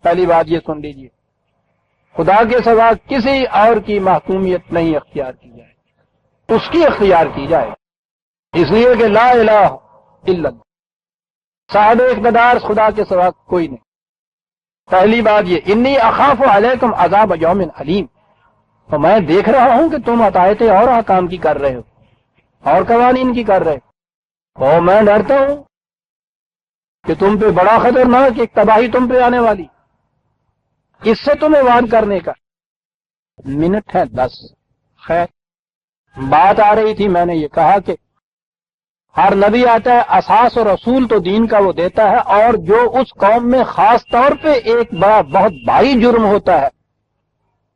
A: پہلی بات یہ سن لیجیے، خدا کے سوا کسی اور کی محکومیت نہیں اختیار کی جائے، اس کی اختیار کی جائے، اس لیے کہ لا الہ الا اللہ، صاحب اقتدار خدا کے سوا کوئی نہیں۔ پہلی بات یہ، انی اخاف علیکم عذاب یوم علیم، تو میں دیکھ رہا ہوں کہ تم عطایتیں اور احکام کی کر رہے ہو اور قوانین کی کر رہے ہو، اور میں ڈرتا ہوں کہ تم پہ بڑا خطرناک ایک تباہی تم پہ آنے والی، اس سے تمہیں وارن کرنے کا۔ منٹ ہے 10۔ خیر بات آ رہی تھی، میں نے یہ کہا کہ ہر نبی آتا ہے، اساس اور اصول تو دین کا وہ دیتا ہے، اور جو اس قوم میں خاص طور پہ ایک بڑا بہت بھاری جرم ہوتا ہے،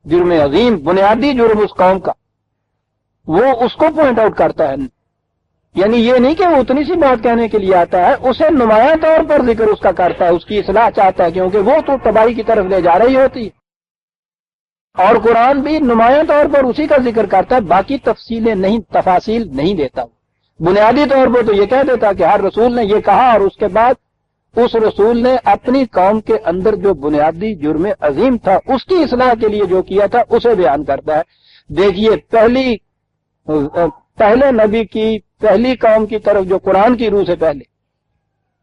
A: جرم عظیم، بنیادی جرم اس قوم کا، وہ اس کو پوائنٹ آؤٹ کرتا ہے۔ یعنی یہ نہیں کہ وہ اتنی سی بات کہنے کے لیے آتا ہے، اسے نمایاں طور پر ذکر اس کا کرتا ہے، اس کی اصلاح چاہتا ہے، کیونکہ وہ تو تباہی کی طرف لے جا رہی ہوتی ہے۔ اور قرآن بھی نمایاں طور پر اسی کا ذکر کرتا ہے، باقی تفاصیل نہیں دیتا. بنیادی طور پر تو یہ کہہ دیتا کہ ہر رسول نے یہ کہا، اور اس کے بعد اس رسول نے اپنی قوم کے اندر جو بنیادی جرم عظیم تھا اس کی اصلاح کے لیے جو کیا تھا اسے بیان کرتا ہے. دیکھیے پہلے نبی کی پہلی قوم کی طرف جو قرآن کی روح سے پہلے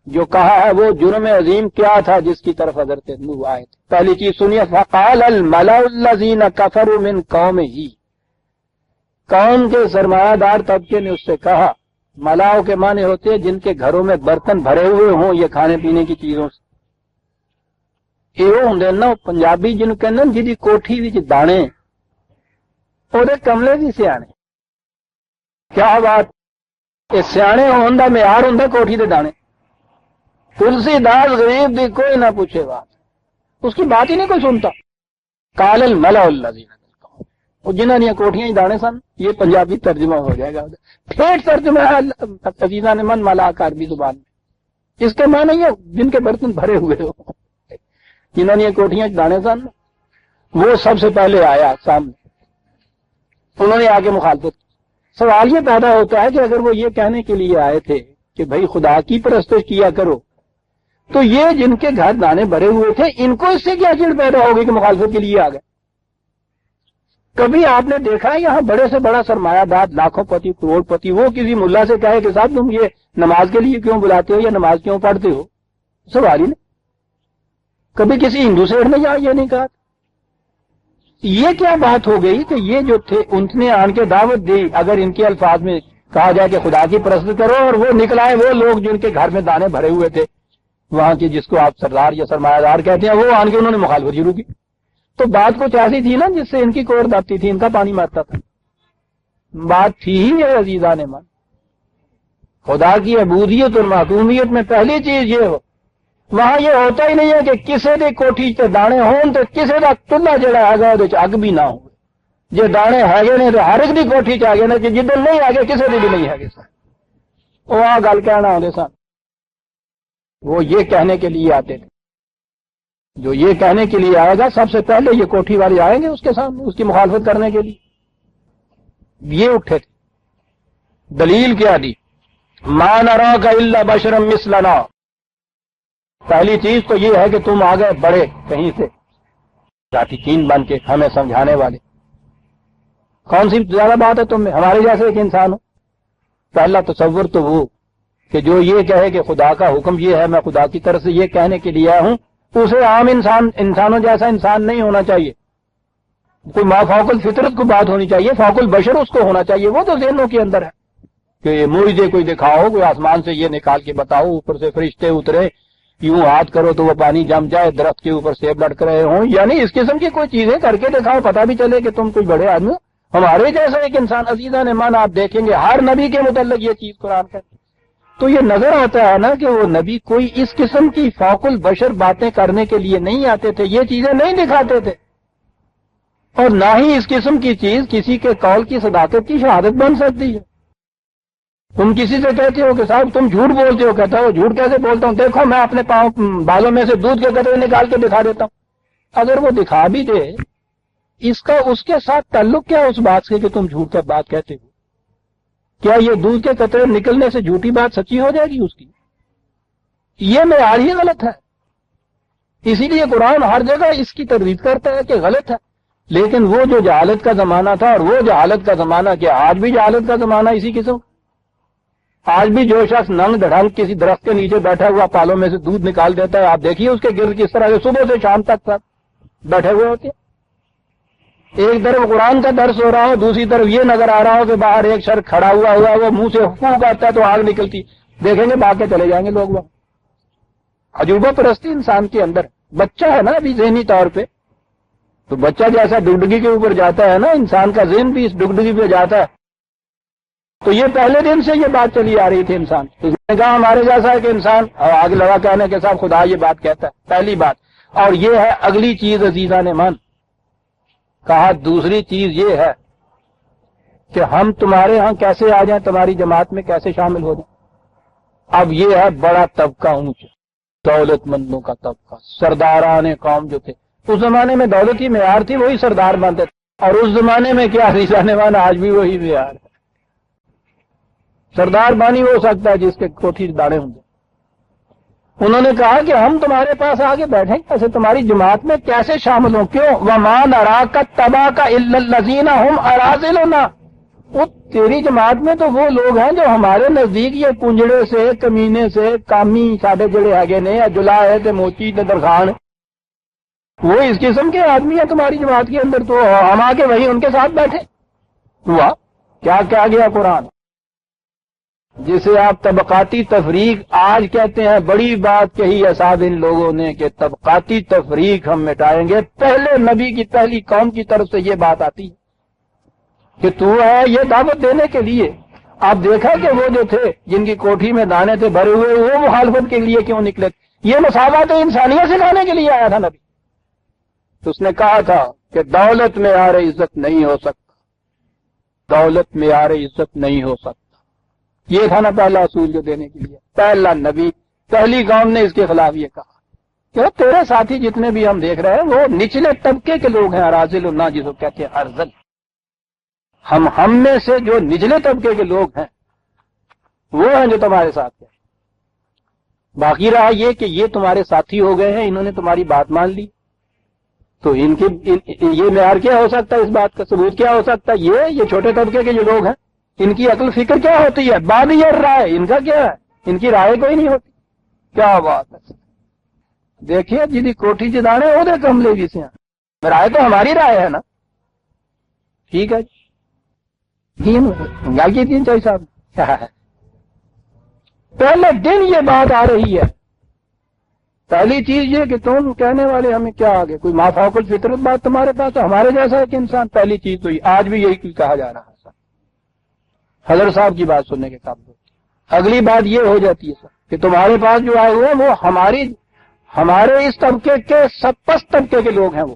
A: جو کہا ہے وہ جرم عظیم کیا تھا جس کی طرف حضرت نوح آئے تھے. پہلی چیز سنیے، فقال الملأ الذین کفروا من قومہ، قوم کے سرمایہ دار طبقے نے اس سے کہا. ملاؤ کے معنی ہوتے ہیں جن کے گھروں میں برتن بھرے ہوئے ہوں یہ کھانے پینے کی چیزوں سے. یہ ہوں نا پنجابی جن کہنا جی کوٹھی وچ دانے اور کملے بھی سیانے. کیا بات، یہ سیانے ہون دا معیار ہوں کوٹھی دے دانے. تلسی داس غریب دی کوئی نہ پوچھے بات، اس کی بات ہی نہیں کوئی سنتا. قال الملأ الذین، وہ جنہاں نے کوٹھیاں ہی دانے سن، یہ پنجابی ترجمہ ہو جائے گا. ٹھیٹ ترجمہ ہے عزیزان من ملاک عربی زبان میں. اس کے معنی یہ جن کے برتن بھرے ہوئے ہو، جنہوں نے کوٹھیاں دانے سن، وہ سب سے پہلے آیا سامنے. انہوں نے آگے مخالفت. سوال یہ پیدا ہوتا ہے کہ اگر وہ یہ کہنے کے لیے آئے تھے کہ بھائی خدا کی پرستش کیا کرو، تو یہ جن کے گھر دانے بھرے ہوئے تھے ان کو اس سے کیا چڑ پیدا ہوگی کہ مخالفت کے لیے آ گئے؟ کبھی آپ نے دیکھا ہے یہاں بڑے سے بڑا سرمایہ دار، لاکھوں پتی، کروڑ پتی، وہ کسی ملا سے کہے کہ صاحب تم یہ نماز کے لیے کیوں بلاتے ہو یا نماز کیوں پڑھتے ہو؟ سوال ہی نہیں. کبھی کسی ہندو سیٹھ نے یہ نہیں کہا. یہ کیا بات ہو گئی کہ یہ جو تھے ان نے آن کے دعوت دی. اگر ان کے الفاظ میں کہا جائے کہ خدا کی پرست کرو، اور وہ نکل آئے وہ لوگ جن کے گھر میں دانے بھرے ہوئے تھے وہاں کی، جس کو آپ سردار یا سرمایہ دار کہتے ہیں، وہ آن کے انہوں نے مخالفت شروع کی. تو بات کچھ ایسی تھی نا جس سے ان کی کوڑ دبتی تھی، ان کا پانی مارتا تھا. بات تھی ہی ہے عزیزان من، خدا کی عبودیت اور محکومیت میں پہلی چیز یہ ہو. وہاں یہ ہوتا ہی نہیں ہے کہ کسی دی کوٹھی تے دانے ہون تو کسی دا چولہا جڑا ہے وہ اگ بھی نہ ہو. جی دانے ہے نے تو ہر ایک دی کوٹھی چ گئے نا، کہ جدھر نہیں ہے کسی دی بھی نہیں ہے سن. وہ آ گل کہنا آتے سن، وہ یہ کہنے کے لیے آتے تھے. جو یہ کہنے کے لیے آئے گا سب سے پہلے یہ کوٹھی والے آئیں گے اس کے سامنے اس کی مخالفت کرنے کے لیے. یہ اٹھے تھے. دلیل کیا دی؟ ما نراک الا بشرا مثلنا. پہلی چیز تو یہ ہے کہ تم آ گئے بڑے کہیں سے چین بن کے ہمیں سمجھانے والے. کون سی زیادہ بات ہے تم میں؟ ہمارے جیسے ایک انسان ہو. پہلا تصور تو وہ کہ جو یہ کہے کہ خدا کا حکم یہ ہے، میں خدا کی طرف سے یہ کہنے کے لیے آیا ہوں، اسے عام انسانوں جیسا انسان نہیں ہونا چاہیے. کوئی ما فوق الفطرت کو بات ہونی چاہیے، فوق البشر اس کو ہونا چاہیے. وہ تو ذہنوں کے اندر ہے کہ معجزے کوئی دکھاؤ، کوئی آسمان سے یہ نکال کے بتاؤ، اوپر سے فرشتے اترے، یوں ہاتھ کرو تو وہ پانی جم جائے، درخت کے اوپر سیب لٹک رہے ہوں، یعنی اس قسم کی کوئی چیزیں کر کے دکھاؤ، پتہ بھی چلے کہ تم کوئی بڑے آدمی. ہمارے جیسا ایک انسان عزیزان مان آپ دیکھیں گے ہر نبی کے متعلق یہ چیز قرآن کا، تو یہ نظر آتا ہے نا کہ وہ نبی کوئی اس قسم کی فوق البشر باتیں کرنے کے لیے نہیں آتے تھے، یہ چیزیں نہیں دکھاتے تھے، اور نہ ہی اس قسم کی چیز کسی کے قول کی صداقت کی شہادت بن سکتی ہے. تم کسی سے کہتے ہو کہ صاحب تم جھوٹ بولتے ہو، کہتا ہو جھوٹ کیسے بولتا ہوں، دیکھو میں اپنے بالوں میں سے دودھ کے قطرے نکال کے دکھا دیتا ہوں. اگر وہ دکھا بھی دے، اس کا اس کے ساتھ تعلق کیا ہے اس بات سے کہ تم جھوٹ کا بات کہتے ہو؟ کیا یہ دودھ کے قطرے نکلنے سے جھوٹی بات سچی ہو جائے گی اس کی؟ یہ معیار ہی غلط ہے. اسی لیے قرآن ہر جگہ اس کی تردید کرتا ہے کہ غلط ہے. لیکن وہ جو جہالت کا زمانہ تھا، اور وہ جہالت کا زمانہ کیا آج بھی جہالت کا زمانہ اسی قسم. آج بھی جو شخص ننگ دھڑنگ کسی درخت کے نیچے بیٹھا ہوا پالوں میں سے دودھ نکال دیتا ہے، آپ دیکھیے اس کے گرد کس طرح سے صبح سے شام تک بیٹھے ہوئے ہوتے ہیں. ایک طرف قرآن کا درس ہو رہا ہو، دوسری طرف یہ نظر آ رہا ہو کہ باہر ایک شخص کھڑا ہوا وہ منہ سے پھونک آتا ہے تو آگ نکلتی، دیکھیں گے بھاگ کے چلے جائیں گے لوگ. وہاں عجوبہ پرستی انسان کے اندر. بچہ ہے نا ابھی ذہنی طور پہ، تو بچہ جیسا ڈگڈگی کے اوپر جاتا ہے نا، انسان کا ذہن بھی اس ڈگڈگی پہ جاتا ہے. تو یہ پہلے دن سے یہ بات چلی آ رہی تھی. انسان اس نے کہا ہمارے جیسا ہے کہ انسان آگے لگا کہنے کے ساتھ خدا یہ بات کہتا ہے، پہلی بات. اور یہ ہے اگلی چیز عزیزان من، کہا دوسری چیز یہ ہے کہ ہم تمہارے ہاں کیسے آ جائیں، تمہاری جماعت میں کیسے شامل ہو جائیں. اب یہ ہے بڑا طبقہ اونچا، دولت مندوں کا طبقہ، سرداران قوم جو تھے، اس زمانے میں دولت ہی معیار تھی، وہی سردار بنتے تھے، اور اس زمانے میں کیا عزیزان ایمان آج بھی وہی معیار ہے۔ سردار بانی ہو سکتا ہے جس کے کوٹھی دانے ہوں گے۔ انہوں نے کہا کہ ہم تمہارے پاس آگے بیٹھیں کیسے، تمہاری جماعت میں کیسے شامل ہوں؟ کیوں؟ وَمَا نَرَاكَ اتَّبَعَكَ إِلَّا الَّذِينَ هُمْ أَرَاذِلُنَا، وہ تیری جماعت میں تو وہ لوگ ہیں جو ہمارے نزدیک یہ کنجڑے سے، کمینے سے، کامی ساڈے جڑے آگے نے جلا ہے تے موچی تے درخان، وہ اس قسم کے آدمی ہیں تمہاری جماعت کے اندر، تو ہم آ کے وہی ان کے ساتھ بیٹھے۔ ہوا کیا کہا گیا قرآن، جسے آپ طبقاتی تفریق آج کہتے ہیں، بڑی بات کہی ہے صاحب ان لوگوں نے کہ طبقاتی تفریق ہم مٹائیں گے۔ پہلے نبی کی پہلی قوم کی طرف سے یہ بات آتی ہے کہ تو ہے یہ دعوت دینے کے لیے۔ آپ دیکھا کہ وہ جو تھے جن کی کوٹھی میں دانے تھے بھرے ہوئے، وہ مخالفت کے لیے کیوں نکلے؟ یہ مساوات انسانیت سکھانے کے لیے آیا تھا نبی۔ تو اس نے کہا تھا کہ دولت معیار عزت نہیں ہو سکتا، دولت معیار عزت نہیں ہو سکتا۔ یہ تھا نا پہلا اصول جو دینے کے لیے پہلا نبی، پہلی قوم نے اس کے خلاف یہ کہا کہ تیرے ساتھی جتنے بھی ہم دیکھ رہے ہیں وہ نچلے طبقے کے لوگ ہیں، اراذل الناس جس کو کہتے ہیں ارذل۔ ہم میں سے جو نچلے طبقے کے لوگ ہیں وہ ہیں جو تمہارے ساتھ ہیں۔ باقی رہا یہ کہ یہ تمہارے ساتھی ہو گئے ہیں، انہوں نے تمہاری بات مان لی، تو یہ معیار کیا ہو سکتا ہے؟ اس بات کا ثبوت کیا ہو سکتا ہے؟ یہ چھوٹے طبقے کے جو لوگ ہیں ان کی عقل فکر کیا ہوتی ہے؟ بادی رائے، ان کا کیا ہے؟ ان کی رائے کوئی نہیں ہوتی۔ کیا بات ہے! دیکھیے جی کوٹھی جدانے وہ دے کملے بھی سے ہیں، رائے تو ہماری رائے ہے نا، ٹھیک ہے جی، گل کی تین چاہیے صاحب کیا ہے؟ پہلے دن یہ بات آ رہی ہے۔ پہلی چیز یہ کہ تم کہنے والے ہمیں کیا آگے کوئی ما فوق الفطرت بات تمہارے پاس ہے، ہمارے جیسا ایک انسان، پہلی چیز تو یہ آج بھی یہی کہا جا رہا ہے۔ حضرت صاحب کی بات سننے کے قابل ہوتی۔ اگلی بات یہ ہو جاتی ہے سر کہ تمہارے پاس جو آئے ہوئے وہ ہمارے اس طبقے کے پست طبقے کے لوگ ہیں، وہ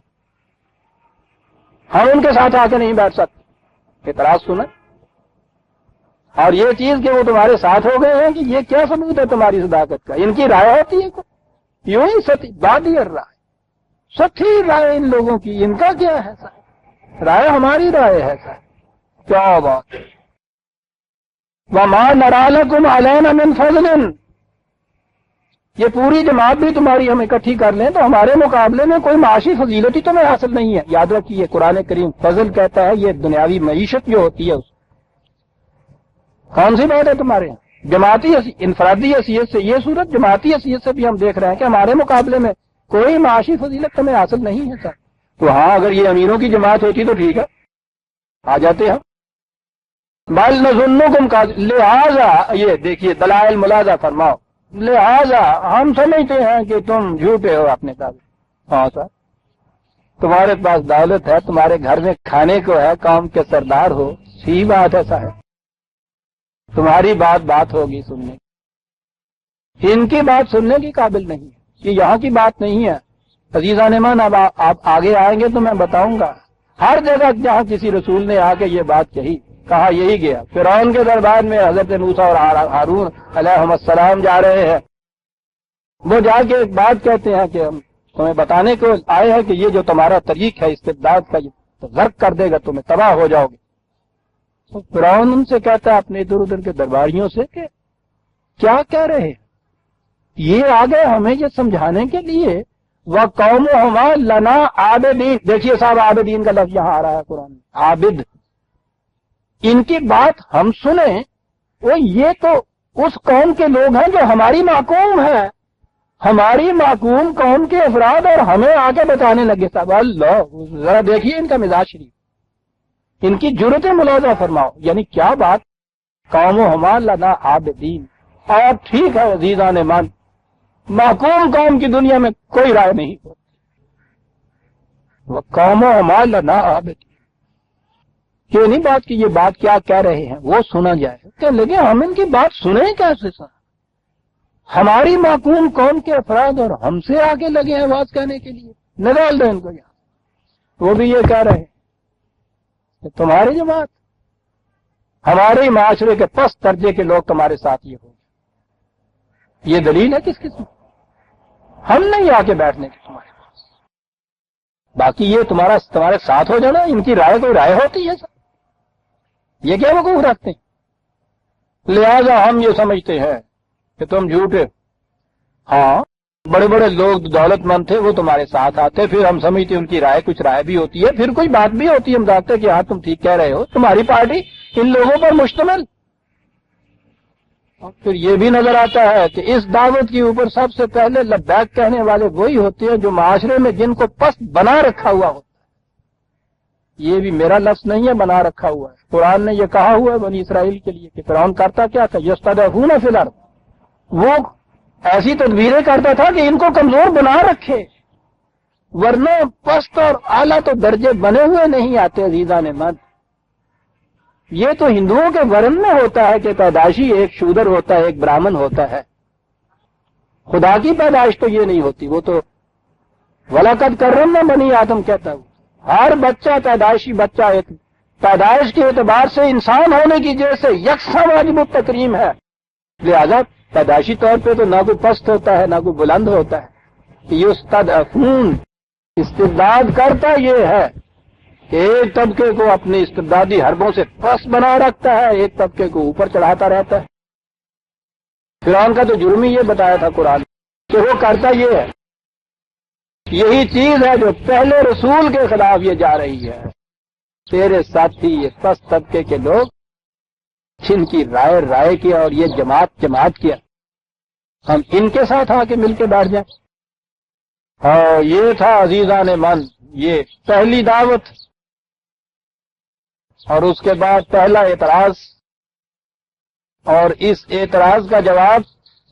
A: ہم ان کے ساتھ آ کے نہیں بیٹھ سکتے۔ اعتراض سنیں، اور یہ چیز کہ وہ تمہارے ساتھ ہو گئے ہیں کہ یہ کیا ثبوت ہے تمہاری صداقت کا؟ ان کی رائے ہوتی ہے یوں ہی ستی بادی رائے، سچی رائے ان لوگوں کی، ان کا کیا ہے سر؟ رائے ہماری رائے ہے سر، کیا بات ہے! وَمَا نَرَىٰ لَكُمْ عَلَيْنَا مِنْ فَضْلٍ، یہ پوری جماعت بھی تمہاری ہم اکٹھی کر لیں تو ہمارے مقابلے میں کوئی معاشی فضیلت ہی تمہیں حاصل نہیں ہے۔ یاد رکھیے قرآن کریم فضل کہتا ہے یہ دنیاوی معیشت جو ہوتی ہے اس کون سی بات ہے تمہارے یہاں؟ جماعتی انفرادی حیثیت سے یہ صورت، جماعتی حیثیت سے بھی ہم دیکھ رہے ہیں کہ ہمارے مقابلے میں کوئی معاشی فضیلت تمہیں حاصل نہیں ہے سر۔ تو ہاں اگر یہ امیروں کی جماعت ہوتی تو ٹھیک ہے، آ جاتے ہم۔ بل نظنکم لہذا، یہ دیکھیے دلائل ملاحظہ فرماؤ، لہذا ہم سمجھتے ہیں کہ تم جھوٹے ہو اپنے تعلق۔ ہاں سر، تمہارے پاس دولت ہے، تمہارے گھر میں کھانے کو ہے، قوم کے سردار ہو، صحیح بات ہے صاحب، تمہاری بات ہوگی سننے کی، ان کی بات سننے کی قابل نہیں ہے، یہ یہاں کی بات نہیں ہے۔ عزیزان ایمان اب آپ آگے آئیں گے تو میں بتاؤں گا ہر جگہ جہاں کسی رسول نے آ کے یہ بات کہی، کہا یہی گیا۔ فرعون کے دربار میں حضرت موسیٰ اور ہارون علیہ السلام جا رہے ہیں، وہ جا کے ایک بات کہتے ہیں کہ ہم تمہیں بتانے کو آئے ہیں کہ یہ جو تمہارا طریق ہے استبداد کا، یہ غرق کر دے گا، تمہیں تباہ ہو جاؤ گے۔ تو فرعون ان سے کہتا ہے اپنے ادھر ادھر کے درباریوں سے کہ کیا کہہ رہے ہیں؟ یہ آگے ہمیں یہ سمجھانے کے لیے وَقَوْمُهُمَا لَنَا عَابِدِينَ، دیکھیے صاحب عابدین کا لفظ یہاں آ رہا ہے قرآن میں، عابد، ان کی بات ہم سنیں، وہ یہ تو اس قوم کے لوگ ہیں جو ہماری معقوم ہے، ہماری معقوم قوم کے افراد، اور ہمیں آگے بتانے لگے صاحب۔ اللہ، ذرا دیکھیے ان کا مزاج شریف، ان کی جرت ملاحظہ فرماؤ، یعنی کیا بات، قومُهُمَا لَنَا عَابِدِينَ۔ اور ٹھیک ہے عزیزان ایمان، معقوم قوم کی دنیا میں کوئی رائے نہیں ہوتی، وَقَوْمُهُمَا لَنَا عَابِدِينَ، یہ نہیں بات کہ یہ بات کیا کہہ رہے ہیں وہ سنا جائے، کہ لگے ہم ان کی بات سنیں کیسے سر؟ ہماری معقوم قوم کے افراد اور ہم سے آگے لگے ہیں آواز کہنے کے لیے، نکال دیں ان کو یہاں۔ وہ بھی یہ کہہ رہے ہیں کہ تمہاری جماعت، ہمارے معاشرے کے پست درجے کے لوگ تمہارے ساتھ یہ ہو گئے، یہ دلیل ہے کس قسم؟ ہم نہیں آ کے بیٹھنے کی تمہارے باقی یہ تمہارے ساتھ ہو جانا، ان کی رائے کوئی رائے ہوتی ہے سر؟ یہ کیا وقوف رکھتے ہیں؟ لہذا ہم یہ سمجھتے ہیں کہ تم جھوٹے، ہاں بڑے بڑے لوگ دولت مند تھے وہ تمہارے ساتھ آتے، پھر ہم سمجھتے ان کی رائے کچھ رائے بھی ہوتی ہے، پھر کوئی بات بھی ہوتی ہے، ہم جانتے کہ ہاں تم ٹھیک کہہ رہے ہو، تمہاری پارٹی ان لوگوں پر مشتمل۔ پھر یہ بھی نظر آتا ہے کہ اس دعوت کے اوپر سب سے پہلے لبیک کہنے والے وہی ہوتے ہیں جو معاشرے میں جن کو پست بنا رکھا ہوا ہوتا ہے۔ یہ بھی میرا لفظ نہیں ہے، بنا رکھا ہوا ہے، قرآن نے یہ کہا ہوا ہے بنی اسرائیل کے لیے کہ فرعون کرتا کیا تھا، یستضعفون فی الارض، وہ ایسی تدبیریں کرتا تھا کہ ان کو کمزور بنا رکھے، ورنہ پست اور اعلیٰ تو درجے بنے ہوئے نہیں آتے عزیزان من۔ یہ تو ہندوؤں کے ورن میں ہوتا ہے کہ پیدائشی ایک شودر ہوتا ہے، ایک برہمن ہوتا ہے، خدا کی پیدائش تو یہ نہیں ہوتی، وہ تو وَلَقَدْ كَرَّمْنَا بَنِي آدم کہتا ہے، ہر بچہ پیدائشی بچہ ایک پیدائش کے اعتبار سے انسان ہونے کی جیسے یکساں واجب التکریم ہے، لہذا پیدائشی طور پہ تو نہ کوئی پست ہوتا ہے نہ کوئی بلند ہوتا ہے۔ یستضعفون، استبداد کرتا یہ ہے کہ ایک طبقے کو اپنی استبدادی حربوں سے پست بنا رکھتا ہے، ایک طبقے کو اوپر چڑھاتا رہتا ہے۔ فرعون کا تو جرم ہی یہ بتایا تھا قرآن کہ وہ کرتا یہ ہے، یہی چیز ہے جو پہلے رسول کے خلاف یہ جا رہی ہے۔ تیرے ساتھی یہ پست طبقے کے لوگ جن کی رائے کیا اور یہ جماعت کیا، ہم ان کے ساتھ آ کے مل کے بیٹھ جائیں۔ اور یہ تھا عزیزان من یہ پہلی دعوت، اور اس کے بعد پہلا اعتراض، اور اس اعتراض کا جواب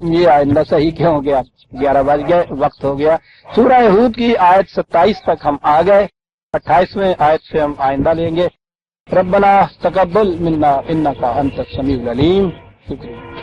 A: یہ آئندہ صحیح کیوں ہو گیا، 11 بج گئے، وقت ہو گیا۔ سورہ ہود کی آیت 27 تک ہم آ گئے، 28ویں آیت سے ہم آئندہ لیں گے۔ ربنا تقبل منا انک انت السمیع العلیم۔ شکریہ۔